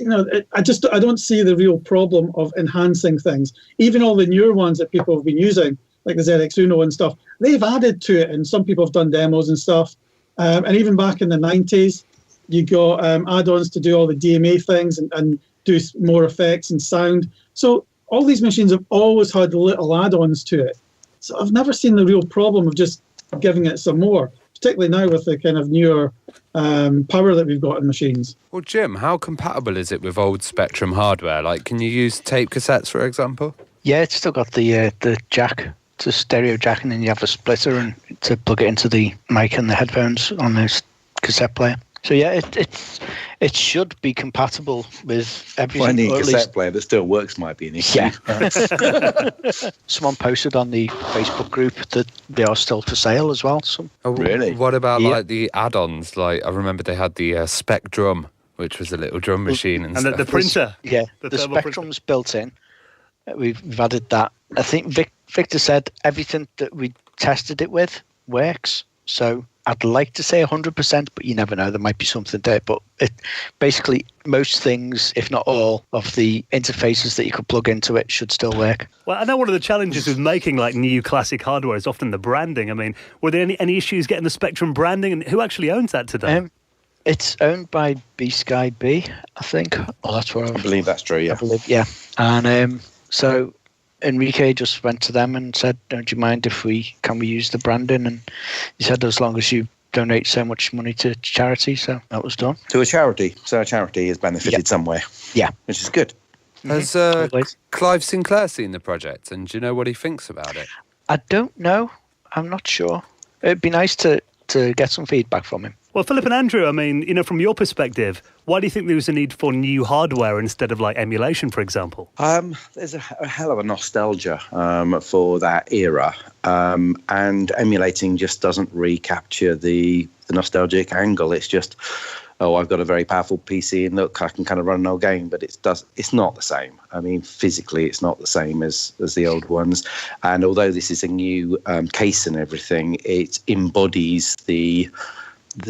don't see the real problem of enhancing things. Even all the newer ones that people have been using, like the ZX Uno and stuff, they've added to it, and some people have done demos and stuff. And even back in the 90s, you got add-ons to do all the DMA things and do more effects and sound. So all these machines have always had little add-ons to it. So I've never seen the real problem of just giving it some more, particularly now with the kind of newer power that we've got in machines. Well, Jim, how compatible is it with old Spectrum hardware? Like, can you use tape cassettes, for example? Yeah, it's still got the jack. It's a stereo jack, and then you have a splitter and to plug it into the mic and the headphones on this cassette player. So yeah, it should be compatible with everything. Finding a cassette player that still works might be an issue. Yeah. Someone posted on the Facebook group that they are still for sale as well. So. Oh, really? What about like the add-ons? Like, I remember they had the Spectrum, which was a little drum machine and stuff. The printer. Yeah, the Spectrum's built in. We've added that. I think Victor said everything that we tested it with works. So I'd like to say 100%, but you never know. There might be something there. But basically, most things, if not all, of the interfaces that you could plug into it should still work. Well, I know one of the challenges with making like new classic hardware is often the branding. I mean, were there any issues getting the Spectrum branding, and who actually owns that today? It's owned by B-Sky B, I think. Oh, that's where I believe that's true, yeah. I believe, yeah. And so Enrique just went to them and said, "Don't you mind if can we use the branding?" And he said, "As long as you donate so much money to charity." So that was done. To a charity. So a charity has benefited somewhere. Yeah. Which is good. Has Clive Sinclair seen the project, and do you know what he thinks about it? I don't know. I'm not sure. It'd be nice to get some feedback from him. Well, Philip and Andrew, I mean, from your perspective, why do you think there was a need for new hardware instead of like emulation, for example? There's a hell of a nostalgia for that era, and emulating just doesn't recapture the nostalgic angle. It's just, I've got a very powerful PC and look, I can kind of run an old game, but it's not the same. I mean, physically, it's not the same as the old ones. And although this is a new case and everything, it embodies the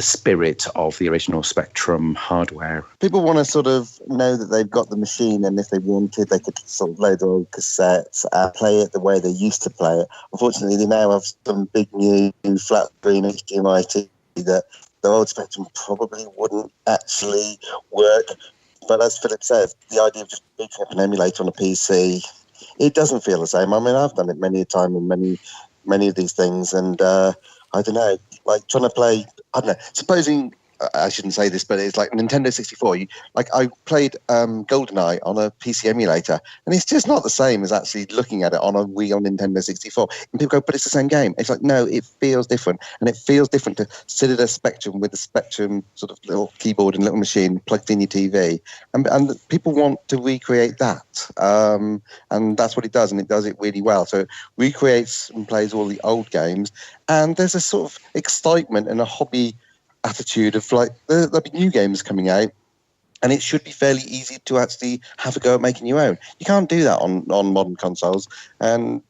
spirit of the original Spectrum hardware. People want to sort of know that they've got the machine, and if they wanted, they could sort of load their old cassettes and play it the way they used to play it. Unfortunately, they now have some big new flat screen HDMI TV that the old Spectrum probably wouldn't actually work. But as Philip says, the idea of just booting up an emulator on a PC, it doesn't feel the same. I mean, I've done it many a time in many of these things, and I don't know, like trying to play, I don't know, supposing, I shouldn't say this, but it's like Nintendo 64. I played GoldenEye on a PC emulator, and it's just not the same as actually looking at it on a Wii on Nintendo 64. And people go, but it's the same game. It's like, no, it feels different. And it feels different to sit at a Spectrum with the Spectrum sort of little keyboard and little machine plugged in your TV. And people want to recreate that. And that's what it does, and it does it really well. So it recreates and plays all the old games. And there's a sort of excitement and a hobby attitude of like there'll be new games coming out, and it should be fairly easy to actually have a go at making your own. You can't do that on modern consoles, and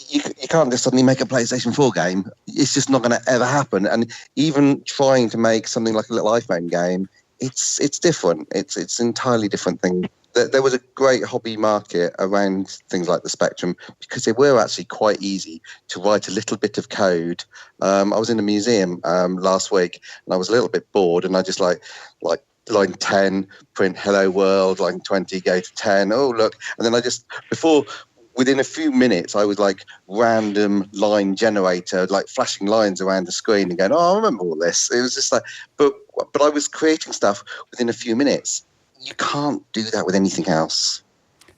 you can't just suddenly make a PlayStation 4 game. It's just not going to ever happen. And even trying to make something like a little iPhone game, it's different. It's an entirely different thing. There was a great hobby market around things like the Spectrum because they were actually quite easy to write a little bit of code. I was in a museum last week, and I was a little bit bored, and I just like line 10, print hello world, line 20, go to 10. Oh, look. And then within a few minutes, I was like random line generator, like flashing lines around the screen and going, I remember all this. It was just like, but I was creating stuff within a few minutes. You can't do that with anything else.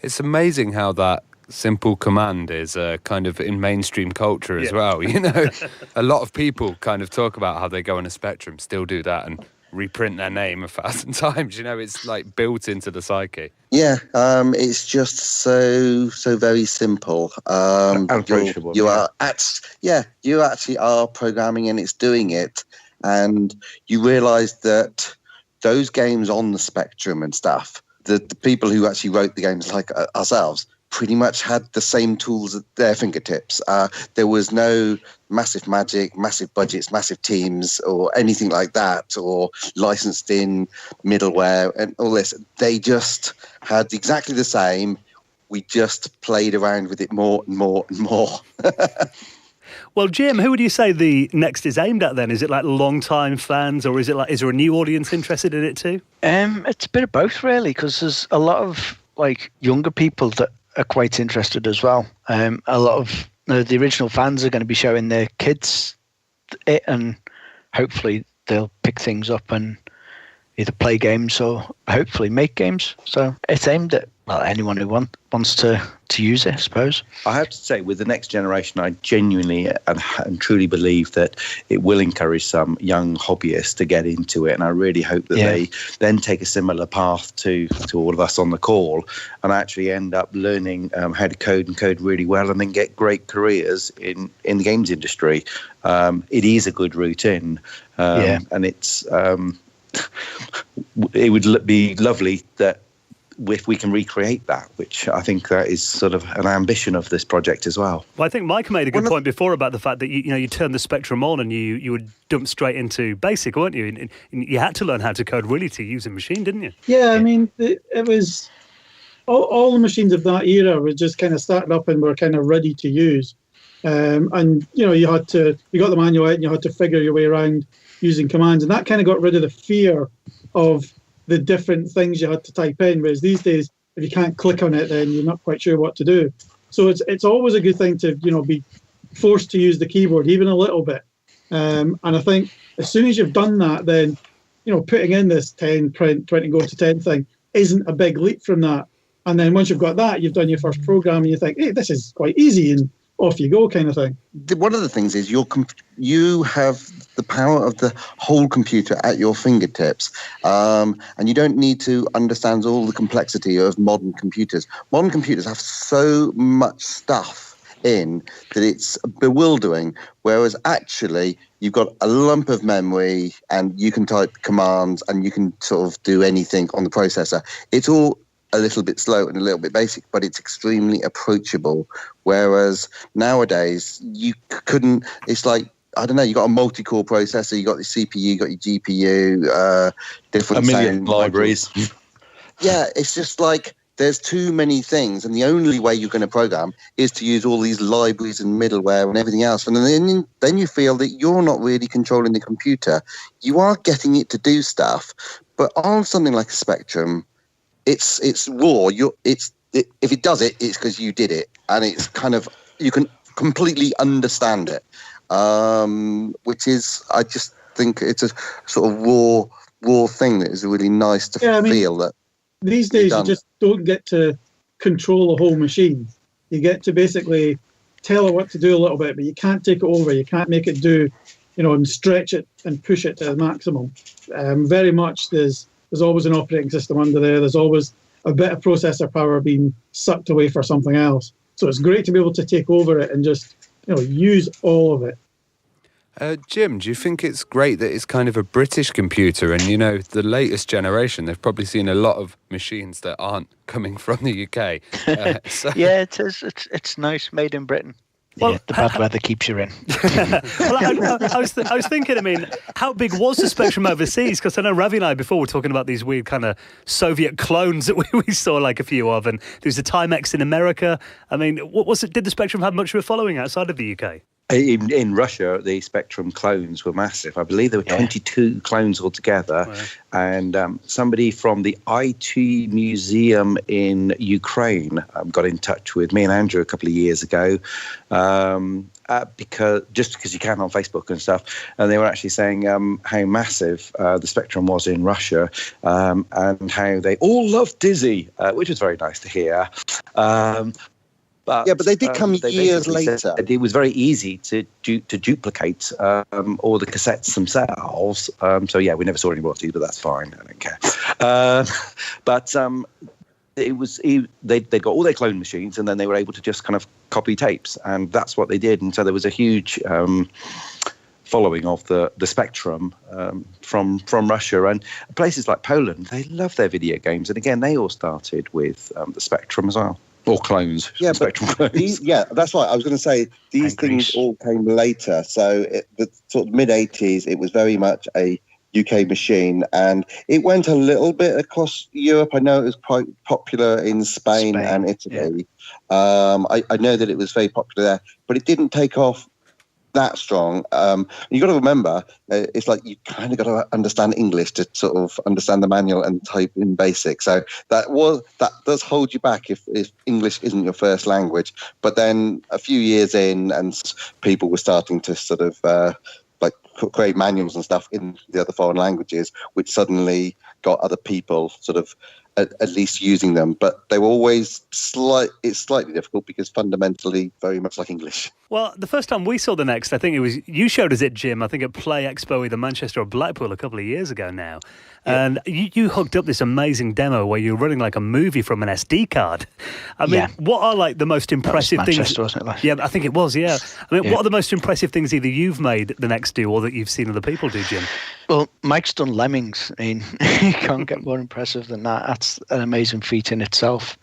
It's amazing how that simple command is kind of in mainstream culture as well. A lot of people kind of talk about how they go on a Spectrum, still do that and reprint their name 1,000 times. It's like built into the psyche. Yeah, it's just so very simple. Approachable. You actually are programming, and it's doing it, and you realise that those games on the Spectrum and stuff, the people who actually wrote the games like ourselves pretty much had the same tools at their fingertips. There was no massive magic, massive budgets, massive teams or anything like that, or licensed in middleware and all this. They just had exactly the same. We just played around with it more and more and more. Well, Jim, who would you say the next is aimed at then? Is it like long-time fans, or is there a new audience interested in it too? It's a bit of both, really, because there's a lot of like younger people that are quite interested as well. A lot of the original fans are going to be showing their kids it, and hopefully they'll pick things up and either play games or hopefully make games. So it's aimed at anyone who wants to use it, I suppose. I have to say, with the next generation, I genuinely and truly believe that it will encourage some young hobbyists to get into it, and I really hope that they then take a similar path to all of us on the call and actually end up learning how to code and code really well, and then get great careers in the games industry. It is a good route in, and it's it would be lovely that if we can recreate that, which I think that is sort of an ambition of this project as well. Well, I think Mike made a good point before about the fact that you turned the Spectrum on and you would dump straight into BASIC, weren't you? And you had to learn how to code really to use a machine, didn't you? Yeah, I mean, it was all the machines of that era were just kind of started up and were kind of ready to use. And you got the manual out and you had to figure your way around using commands, and that kind of got rid of the fear of the different things you had to type in. Whereas these days, if you can't click on it, then you're not quite sure what to do. So it's always a good thing to be forced to use the keyboard even a little bit. And I think as soon as you've done that, then putting in this 10 print 20 go to 10 thing isn't a big leap from that. And then once you've got that, you've done your first program and you think, hey, this is quite easy, and off you go, kind of thing. One of the things is you have the power of the whole computer at your fingertips, and you don't need to understand all the complexity of modern computers. Modern computers have so much stuff in that it's bewildering, whereas actually you've got a lump of memory and you can type commands and you can sort of do anything on the processor. It's all a little bit slow and a little bit basic, but it's extremely approachable. Whereas nowadays you couldn't. It's like, I don't know. You got a multi-core processor, you got the CPU, you got your GPU, different a million sound libraries. Yeah, it's just like there's too many things, and the only way you're going to program is to use all these libraries and middleware and everything else. And then you feel that you're not really controlling the computer. You are getting it to do stuff, but on something like a Spectrum, it's raw. If it does it, it's because you did it, and it's kind of, you can completely understand it. Which is, I just think it's a sort of raw thing that is really nice to feel that. These days, you just don't get to control a whole machine. You get to basically tell it what to do a little bit, but you can't take it over. You can't make it do, and stretch it and push it to the maximum. Very much there's always an operating system under there. There's always a bit of processor power being sucked away for something else. So it's great to be able to take over it and just, use all of it. Jim, do you think it's great that it's kind of a British computer and, the latest generation, they've probably seen a lot of machines that aren't coming from the UK? Yeah, it is. It's nice, made in Britain. Well, yeah, the bad weather keeps you in. Well, I was thinking, how big was the Spectrum overseas? Because I know Ravi and I before were talking about these weird kind of Soviet clones that we saw like a few of, and there's a Timex in America. What was it? Did the Spectrum have much of a following outside of the UK? In Russia, the Spectrum clones were massive. I believe there were 22 clones altogether. Right. And somebody from the IT Museum in Ukraine got in touch with me and Andrew a couple of years ago, because you can on Facebook and stuff. And they were actually saying how massive the Spectrum was in Russia, and how they all loved Dizzy, which was very nice to hear. But they did come years later. It was very easy to duplicate all the cassettes themselves. We never saw any royalties, but that's fine. I don't care. They got all their clone machines, and then they were able to just kind of copy tapes, and that's what they did. And so there was a huge following of the Spectrum from Russia, and places like Poland. They love their video games, and again, they all started with the Spectrum as well. Or clones. Yeah, Spectrum clones. That's right. I was going to say, these things all came later. So the sort of mid-'80s, it was very much a UK machine. And it went a little bit across Europe. I know it was quite popular in Spain and Italy. Yeah. I know that it was very popular there. But it didn't take off that strong. You got to remember, it's like you kind of got to understand English to sort of understand the manual and type in BASIC. So that does hold you back if English isn't your first language. But then a few years in, and people were starting to sort of create manuals and stuff in the other foreign languages, which suddenly got other people sort of at least using them. But they were always slightly difficult because fundamentally very much like English. Well, the first time we saw the Next, I think it was, you showed us it, Jim, I think at Play Expo either Manchester or Blackpool a couple of years ago now. Yeah. And you hooked up this amazing demo where you're running like a movie from an SD card. What are like the most impressive things? Manchester, wasn't it? Yeah, I think it was, yeah. What are the most impressive things either you've made the Next do or that you've seen other people do, Jim? Well, Mike's done Lemmings. You can't get more impressive than that. that's an amazing feat in itself.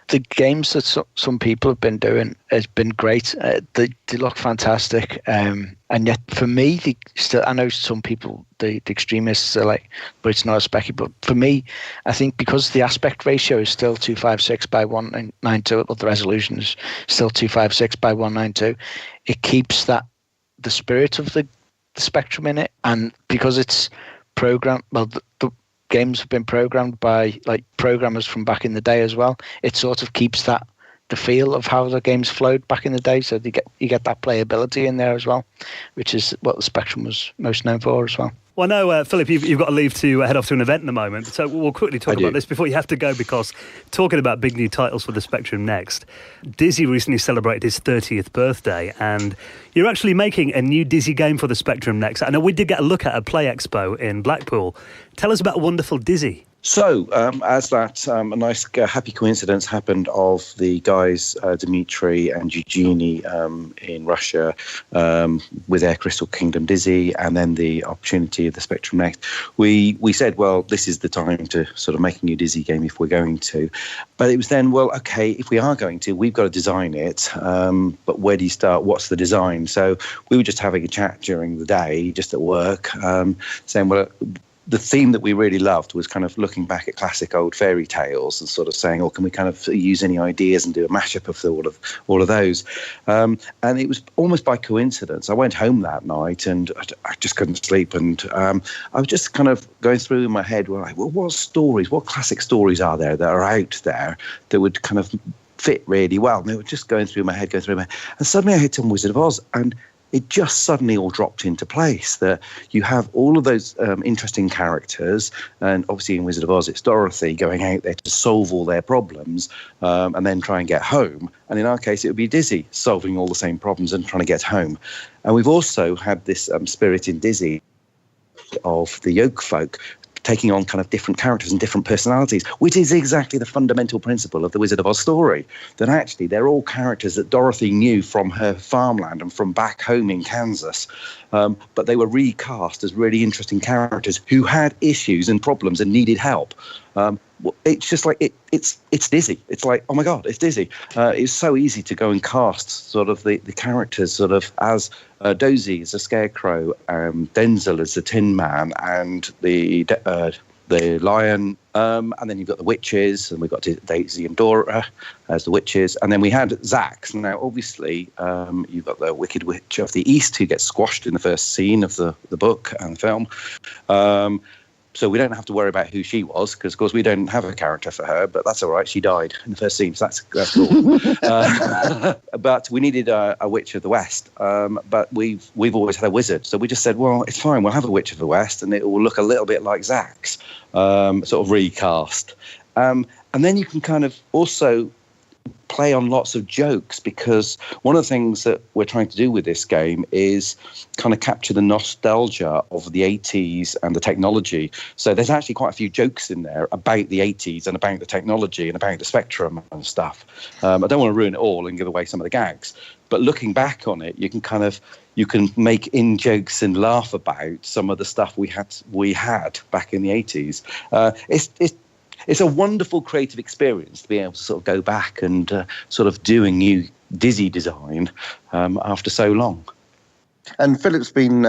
The games that some people have been doing has been great. They look fantastic, and yet for me, I know some people, the extremists are like, but it's not a specky. But for me, I think because the aspect ratio is still 256 by 192, but the resolution is still 256 by 192, it keeps the spirit of the Spectrum in it, and because it's programmed, well, the games have been programmed by like programmers from back in the day as well. It sort of keeps the feel of how the games flowed back in the day. So you get that playability in there as well, which is what the Spectrum was most known for as well. Well, I know, Philip, you've got to leave to head off to an event in the moment, so we'll quickly talk about this before you have to go, because talking about big new titles for the Spectrum next, Dizzy recently celebrated his 30th birthday, and you're actually making a new Dizzy game for the Spectrum next. I know we did get a look at a Play Expo in Blackpool. Tell us about Wonderful Dizzy. So, as that a nice happy coincidence happened of the guys Dmitry and Eugenie in Russia with their Crystal Kingdom Dizzy, and then the opportunity of the Spectrum Next, we said, well, this is the time to sort of make a new Dizzy game if we're going to. But it was then, well, okay, if we are going to, we've got to design it. But where do you start? What's the design? So we were just having a chat during the day, just at work, saying, well, the theme that we really loved was kind of looking back at classic old fairy tales and sort of saying, oh, can we kind of use any ideas and do a mashup of all of those? And it was almost by coincidence. I went home that night and I just couldn't sleep. And I was just kind of going through in my head, well, what classic stories are there that are out there that would kind of fit really well? And they were just going through my head. And suddenly I hit on Wizard of Oz, and it just suddenly all dropped into place, that you have all of those interesting characters, and obviously in Wizard of Oz it's Dorothy going out there to solve all their problems and then try and get home, and in our case it would be Dizzy solving all the same problems and trying to get home. And we've also had this spirit in Dizzy of the Yoke folk taking on kind of different characters and different personalities, which is exactly the fundamental principle of the Wizard of Oz story, that actually they're all characters that Dorothy knew from her farmland and from back home in Kansas, but they were recast as really interesting characters who had issues and problems and needed help. It's just like it's Dizzy. It's like, oh my God, it's Dizzy. It's so easy to go and cast sort of the characters sort of as Dozy as a scarecrow, Denzel as the Tin Man, and the lion, and then you've got the witches, and we've got Daisy and Dora as the witches, and then we had Zax. Now, obviously, you've got the Wicked Witch of the East who gets squashed in the first scene of the book and the film. So we don't have to worry about who she was, because, of course, we don't have a character for her, but that's all right. She died in the first scene, so that's cool. But we needed a Witch of the West, but we've always had a wizard. So we just said, well, it's fine, we'll have a Witch of the West, and it will look a little bit like Zax, sort of recast. And then you can kind of also play on lots of jokes, because one of the things that we're trying to do with this game is kind of capture the nostalgia of the 80s and the technology. So there's actually quite a few jokes in there about the 80s and about the technology and about the Spectrum and stuff. I don't want to ruin it all and give away some of the gags, but looking back on it, you can make in jokes and laugh about some of the stuff we had back in the 80s. It's a wonderful creative experience to be able to sort of go back and sort of do a new Dizzy design after so long. And Philip's been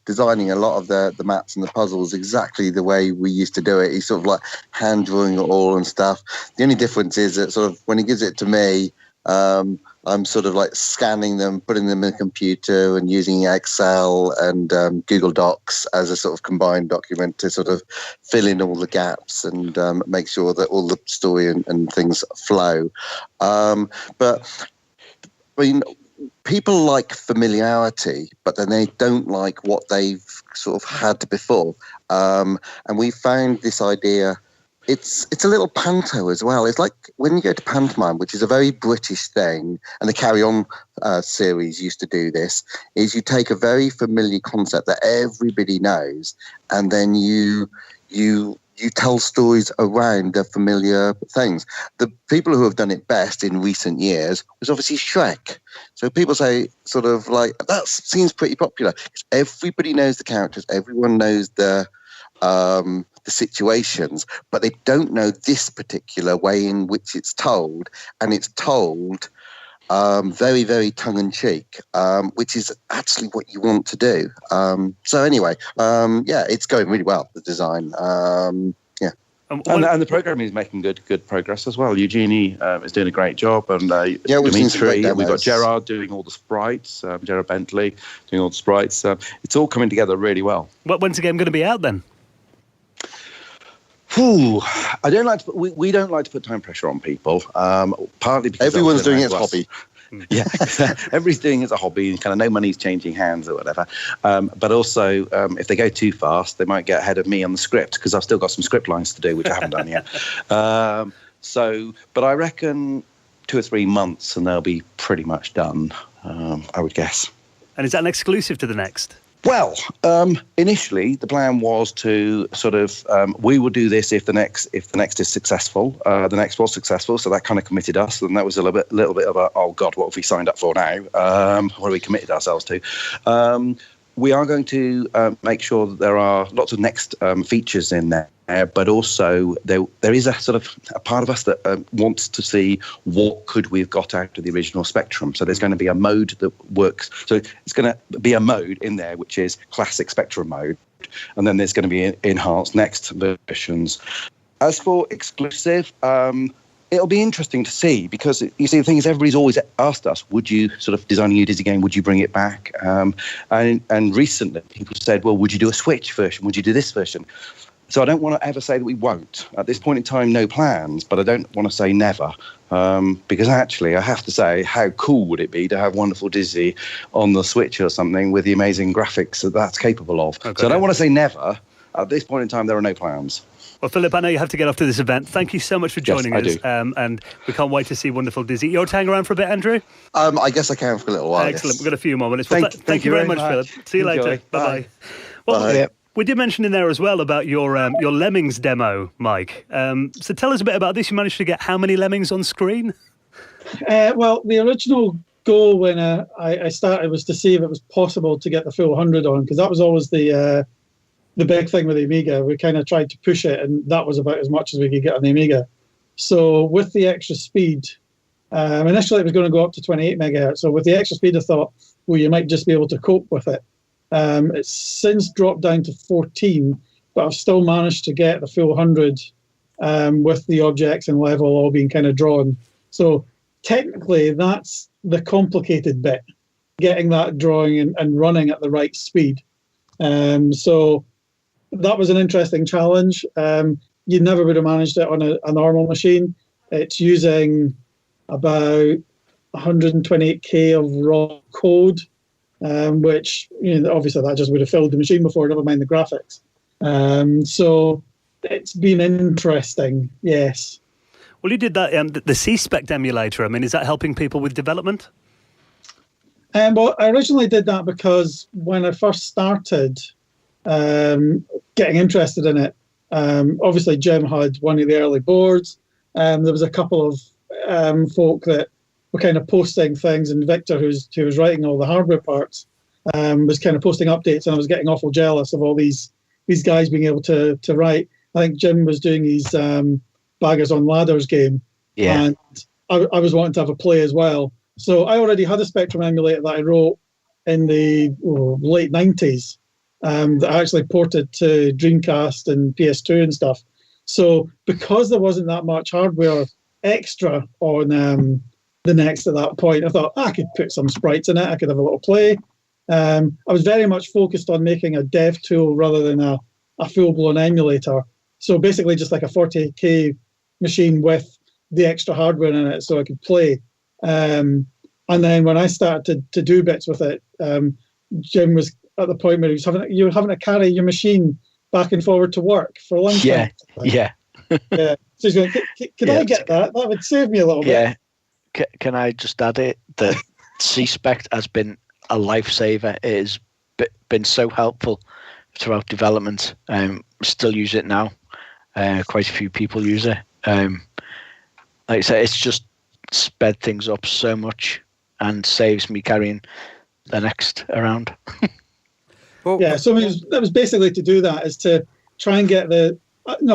designing a lot of the maps and the puzzles exactly the way we used to do it. He's sort of like hand drawing it all and stuff. The only difference is that sort of when he gives it to me, I'm sort of like scanning them, putting them in a computer and using Excel and Google Docs as a sort of combined document to sort of fill in all the gaps and make sure that all the story and things flow. But I mean, people like familiarity, but then they don't like what they've sort of had before. And we found this idea. It's a little panto as well. It's like when you go to pantomime, which is a very British thing, and the Carry On series used to do this, is you take a very familiar concept that everybody knows, and then you tell stories around the familiar things. The people who have done it best in recent years was obviously Shrek. So people say sort of like, that seems pretty popular. Everybody knows the characters. Everyone knows the the situations, but they don't know this particular way in which it's told, and it's told very, very tongue-in-cheek, which is actually what you want to do. So anyway, it's going really well, the design. And the programming is making good progress as well. Eugenie is doing a great job, and we've seen some great demos. We've got Gerard doing all the sprites, Gerard Bentley doing all the sprites. It's all coming together really well. When's the game going to be out then? I don't like to. We don't like to put time pressure on people. Partly because everyone's doing it as a hobby. Yeah, everybody's doing it as a hobby, and kind of no money's changing hands or whatever. But also, if they go too fast, they might get ahead of me on the script, because I've still got some script lines to do, which I haven't done yet. But I reckon 2 or 3 months, and they'll be pretty much done. I would guess. And is that an exclusive to the next? Well, initially the plan was to sort of we will do this if the next is successful. The next was successful, so that kind of committed us, and that was a little bit of a, oh God, what have we signed up for now? What have we committed ourselves to? We are going to make sure that there are lots of next features in there, but also there is a sort of a part of us that wants to see what could we have got out of the original Spectrum. So there's going to be a mode that works. So it's going to be a mode in there which is classic Spectrum mode, and then there's going to be enhanced next versions. As for exclusive, it'll be interesting to see, because you see, the thing is, everybody's always asked us, would you sort of design a new Dizzy game, would you bring it back? And recently people said, well, would you do a Switch version? Would you do this version? So I don't want to ever say that we won't. At this point in time, no plans, but I don't want to say never, because actually I have to say, how cool would it be to have wonderful Dizzy on the Switch or something with the amazing graphics that that's capable of? Okay. So I don't want to say never. At this point in time, there are no plans. Well, Philip, I know you have to get off to this event. Thank you so much for joining us. Yes, I do. And we can't wait to see wonderful Dizzy. You're to hang around for a bit, Andrew? I guess I can for a little while. Excellent. Yes. We've got a few more minutes. Well, thank you very much, Philip. See you later. Bye-bye. Well, we did mention in there as well about your Lemmings demo, Mike. So tell us a bit about this. You managed to get how many Lemmings on screen? Well, the original goal when I started was to see if it was possible to get the full 100 on, because that was always the big thing with the Amiga. We kind of tried to push it, and that was about as much as we could get on the Amiga. So with the extra speed, initially it was going to go up to 28 megahertz. So with the extra speed, I thought, well, you might just be able to cope with it. It's since dropped down to 14, but I've still managed to get the full 100 with the objects and level all being kind of drawn. So technically, that's the complicated bit, getting that drawing and running at the right speed. So that was an interesting challenge. You never would have managed it on a normal machine. It's using about 128K of raw code, which, obviously that just would have filled the machine before, never mind the graphics. So it's been interesting, yes. Well, you did that, the C-Spect emulator. I mean, is that helping people with development? Well, I originally did that because when I first started getting interested in it, obviously Jim had one of the early boards. There was a couple of folk that were kind of posting things, and Victor, who was writing all the hardware parts, was kind of posting updates, and I was getting awful jealous of all these guys being able to write. I think Jim was doing his Baggers on Ladders game, and I was wanting to have a play as well. So I already had a Spectrum emulator that I wrote in the late 90s that I actually ported to Dreamcast and PS2 and stuff. So because there wasn't that much hardware extra on the Next at that point, I thought I could put some sprites in it, I could have a little play. I was very much focused on making a dev tool rather than a full-blown emulator. So basically just like a 40K machine with the extra hardware in it so I could play. And then when I started to do bits with it, Jim was at the point where you were having to carry your machine back and forward to work for a long time. Yeah. So he's going, can I get that? That would save me a little bit. Can I just add it that C-Spect has been a lifesaver. It has been so helpful throughout development. Still use it now. Quite a few people use it. Like I say, it's just sped things up so much and saves me carrying the Next around. So that was basically to do that, is to try and get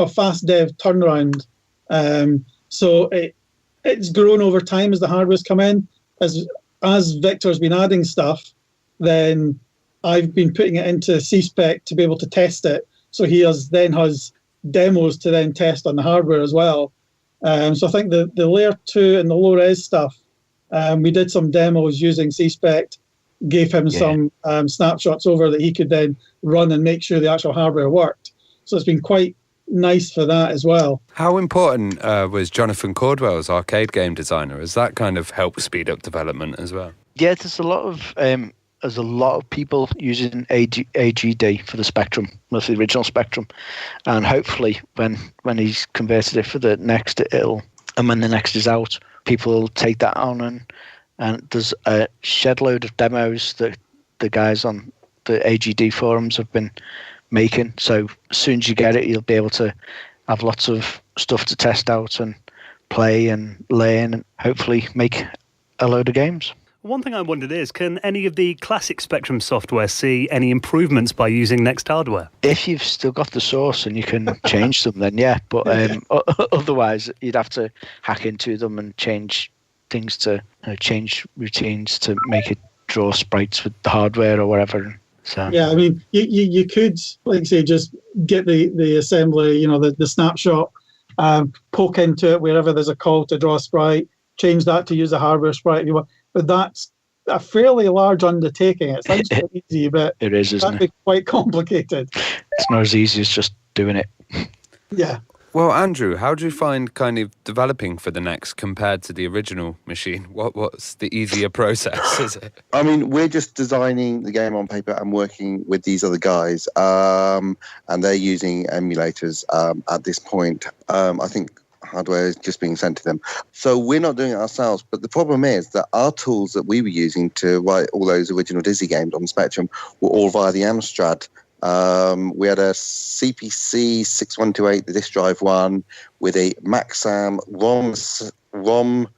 fast dev turnaround. So it's grown over time as the hardware's come in. As Victor's been adding stuff, then I've been putting it into C-Spec to be able to test it. So he has demos to then test on the hardware as well. So I think the layer 2 and the low res stuff, we did some demos using C-Spec, gave him some snapshots over that he could then run and make sure the actual hardware worked. So it's been quite nice for that as well. How important was Jonathan Caldwell's arcade game designer? Has that kind of helped speed up development as well? Yeah, there's a lot of people using AGD for the Spectrum, mostly the original Spectrum, and hopefully when he's converted it for the next, and when the next is out, people will take that on, and there's a shed load of demos that the guys on the AGD forums have been making. So as soon as you get it, you'll be able to have lots of stuff to test out and play and learn, and hopefully make a load of games. One thing I wondered is, can any of the classic Spectrum software see any improvements by using next hardware? If you've still got the source and you can change them, then yeah. But otherwise, you'd have to hack into them and change things to change routines to make it draw sprites with the hardware or whatever. So yeah, I mean, you could, like say, just get the assembly, the snapshot, poke into it wherever there's a call to draw a sprite, change that to use a hardware sprite if you want. But that's a fairly large undertaking. It sounds quite easy, but it is, isn't it? That'd be quite complicated. It's not as easy as just doing it. Yeah. Well, Andrew, how do you find kind of developing for the next compared to the original machine? What's the easier process, is it? I mean, we're just designing the game on paper and working with these other guys, and they're using emulators at this point. I think hardware is just being sent to them. So we're not doing it ourselves. But the problem is that our tools that we were using to write all those original Dizzy games on the Spectrum were all via the Amstrad. We had a CPC 6128, the disk drive one, with a Maxam ROM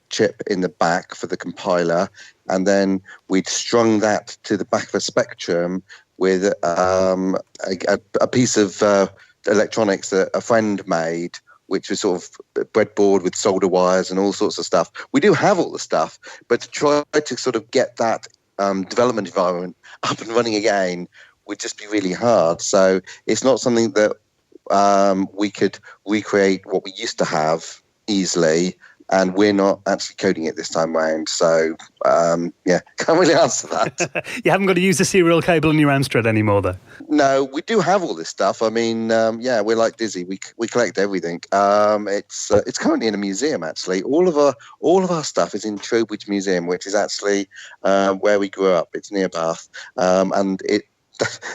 chip in the back for the compiler, and then we'd strung that to the back of a Spectrum with a piece of electronics that a friend made, which was sort of breadboard with solder wires and all sorts of stuff. We do have all the stuff, but to try to sort of get that development environment up and running again would just be really hard. So it's not something that we could recreate what we used to have easily, and we're not actually coding it this time round. So, can't really answer that. You haven't got to use the serial cable in your Amstrad anymore, though? No, we do have all this stuff. I mean, we're like Dizzy. We collect everything. It's currently in a museum, actually. All of our stuff is in Trowbridge Museum, which is actually where we grew up. It's near Bath, and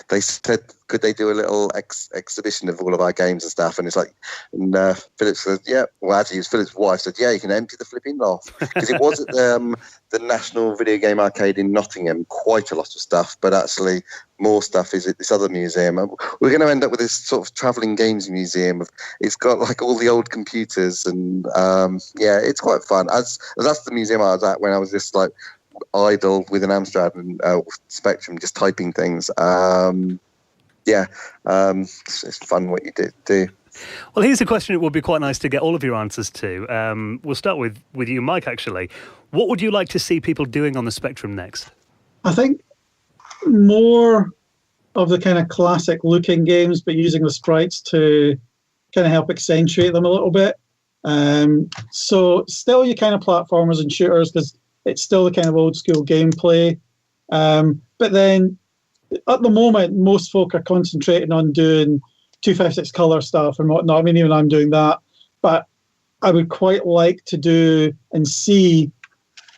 they said, could they do a little exhibition of all of our games and stuff? And it's like, and Philip said, yeah. Well, actually, it was Philip's wife said, yeah, you can empty the flipping loft. Because it was at the National Video Game Arcade in Nottingham, quite a lot of stuff, but actually more stuff is at this other museum. And we're going to end up with this sort of travelling games museum. It's got like all the old computers, and it's quite fun. As that's the museum I was at when I was just like idle with an Amstrad and Spectrum, just typing things. It's fun what you do. Well, here's a question it would be quite nice to get all of your answers to. We'll start with you, Mike, actually. What would you like to see people doing on the Spectrum next? I think more of the kind of classic looking games, but using the sprites to kind of help accentuate them a little bit. So still your kind of platformers and shooters, because it's still the kind of old school gameplay. But then at the moment, most folk are concentrating on doing 256 colour stuff and whatnot. I mean, even I'm doing that. But I would quite like to do and see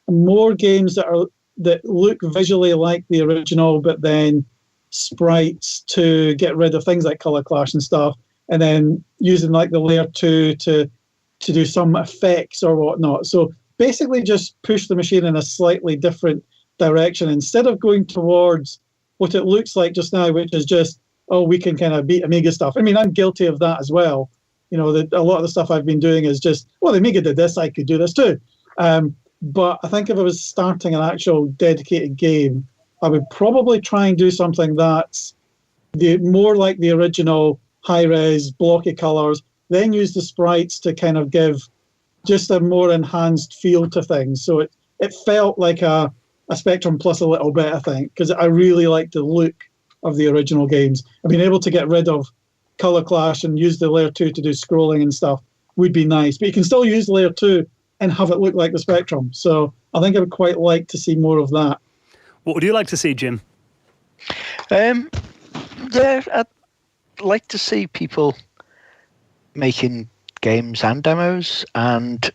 more games that look visually like the original, but then sprites to get rid of things like color clash and stuff, and then using like the layer 2 to do some effects or whatnot. So basically just push the machine in a slightly different direction instead of going towards what it looks like just now, which is just, we can kind of beat Amiga stuff. I mean, I'm guilty of that as well. A lot of the stuff I've been doing is just, the Amiga did this, I could do this too. But I think if I was starting an actual dedicated game, I would probably try and do something that's more like the original, high-res, blocky colours, then use the sprites to kind of give just a more enhanced feel to things. So it felt like a Spectrum plus a little bit, I think, because I really liked the look of the original games. And being able to get rid of colour clash and use the layer 2 to do scrolling and stuff would be nice. But you can still use layer 2 and have it look like the Spectrum. So I think I would quite like to see more of that. What would you like to see, Jim? Yeah, I'd like to see people making games and demos, and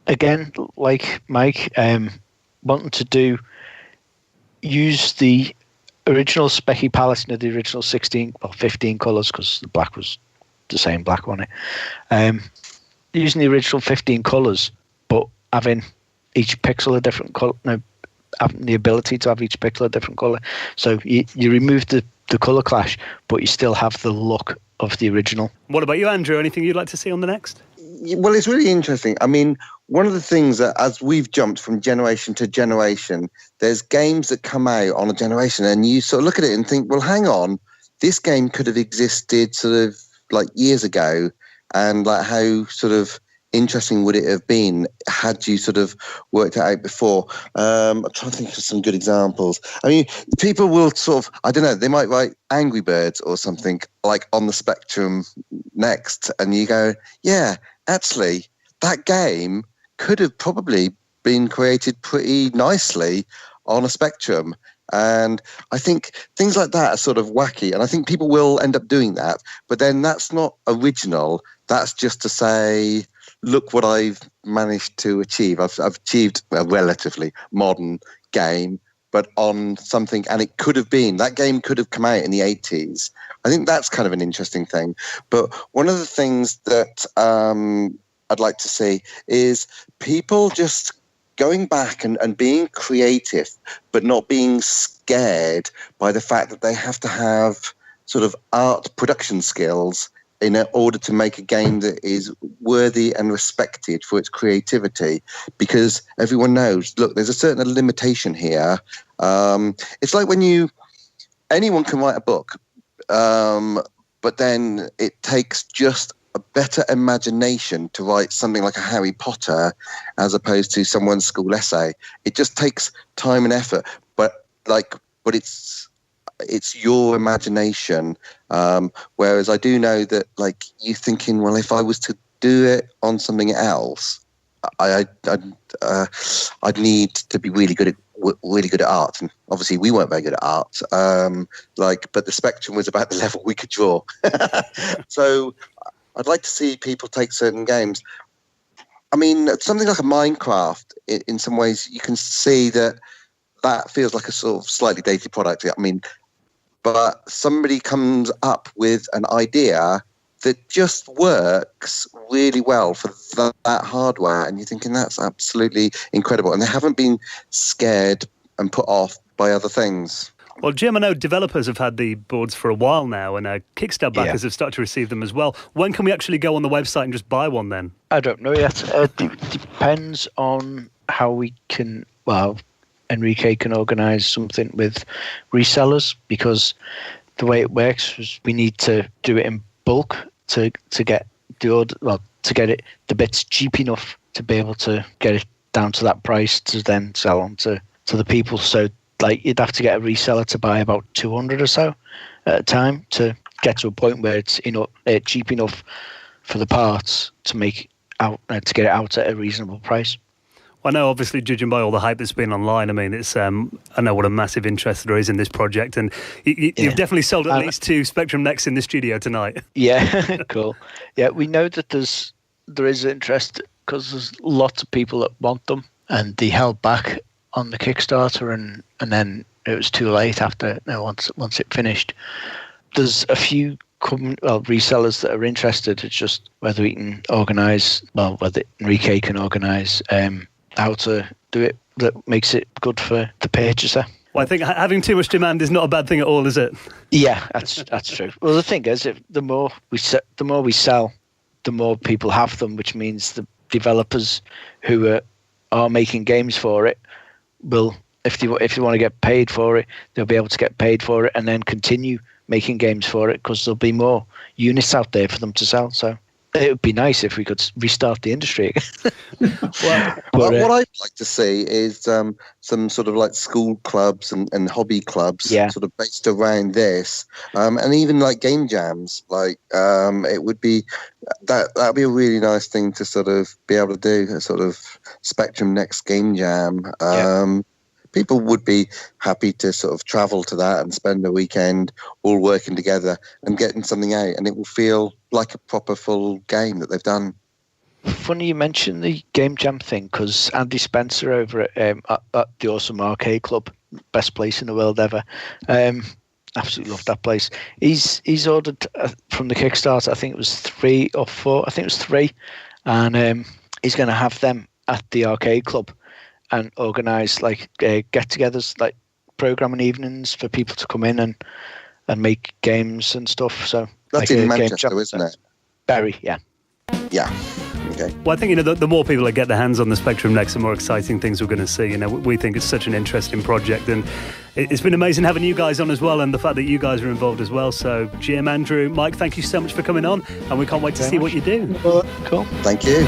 again, like Mike, wanting to use the original Specky palette, the original 16 or 15 colours, because the black was the same black on it. Using the original 15 colours, but having each pixel a different colour, having the ability to have each pixel a different colour. So you remove the colour clash, but you still have the look of the original. What about you, Andrew? Anything you'd like to see on the next? Well, it's really interesting. I mean, one of the things that as we've jumped from generation to generation, there's games that come out on a generation and you sort of look at it and think, well, hang on, this game could have existed sort of like years ago, and like how sort of interesting would it have been had you sort of worked it out before? I'm trying to think of some good examples. I mean, people will sort of, I don't know, they might write Angry Birds or something like on the Spectrum next, and you go, yeah, actually, that game could have probably been created pretty nicely on a Spectrum. And I think things like that are sort of wacky, and I think people will end up doing that, but then that's not original. That's just to say, look what I've managed to achieve. I've achieved a relatively modern game, but on something, and it could have been, that game could have come out in the 80s. I think that's kind of an interesting thing. But one of the things that I'd like to see is people just going back and being creative, but not being scared by the fact that they have to have sort of art production skills in order to make a game that is worthy and respected for its creativity, because everyone knows, look, there's a certain limitation here. It's like when anyone can write a book, but then it takes just a better imagination to write something like a Harry Potter as opposed to someone's school essay. It just takes time and effort, but it's your imagination. Whereas I do know that, like, you thinking, well, if I was to do it on something else, I'd need to be really good at art, and obviously we weren't very good at art. But the Spectrum was about the level we could draw. So I'd like to see people take certain games. I mean, something like a Minecraft, in some ways, you can see that feels like a sort of slightly dated product. I mean, but somebody comes up with an idea that just works really well for that hardware, and you're thinking that's absolutely incredible. And they haven't been scared and put off by other things. Well, Jim, I know developers have had the boards for a while now, and Kickstarter backers have started to receive them as well. When can we actually go on the website and just buy one then? I don't know yet. Depends on how we can, Enrique can organise something with resellers, because the way it works is we need to do it in bulk to get the bits cheap enough to be able to get it down to that price to then sell on to the people. So like you'd have to get a reseller to buy about 200 or so at a time to get to a point where it's cheap enough for the parts to make out to get it out at a reasonable price. I know, obviously, judging by all the hype that's been online, I mean, it's I know what a massive interest there is in this project, and you've definitely sold at least 2 Spectrum Next in the studio tonight. Yeah, cool. Yeah, we know that there is interest because there's lots of people that want them, and they held back on the Kickstarter, and then it was too late after once it finished. There's a few resellers that are interested. It's just whether we can organise, whether Enrique can organise how to do it that makes it good for the purchaser. Well, I think having too much demand is not a bad thing at all, is it? Yeah, that's true. Well, the thing is, the more we sell, the more people have them, which means the developers who are making games for it will, if they want to get paid for it, they'll be able to get paid for it and then continue making games for it, because there'll be more units out there for them to sell. So it would be nice if we could restart the industry again. What I'd like to see is some sort of like school clubs and hobby clubs, sort of based around this, and even like game jams. Like it would be that'd be a really nice thing to sort of be able to do, a sort of Spectrum Next game jam. People would be happy to sort of travel to that and spend a weekend all working together and getting something out, and it will feel like a proper full game that they've done. Funny you mentioned the game jam thing, because Andy Spencer over at the Awesome Arcade Club, best place in the world ever, absolutely love that place. He's ordered from the Kickstarter, I think it was 3 or 4, I think it was 3, and he's going to have them at the arcade club and organise like get-togethers, like programming evenings for people to come in and make games and stuff. So that's like in Manchester, isn't it? Bury, yeah. Okay. Well, I think the more people that get their hands on the Spectrum Next, the more exciting things we're going to see. We think it's such an interesting project, and it's been amazing having you guys on as well, and the fact that you guys are involved as well. So, Jim, Andrew, Mike, thank you so much for coming on, and we can't wait to see what you do. Cool. Thank you.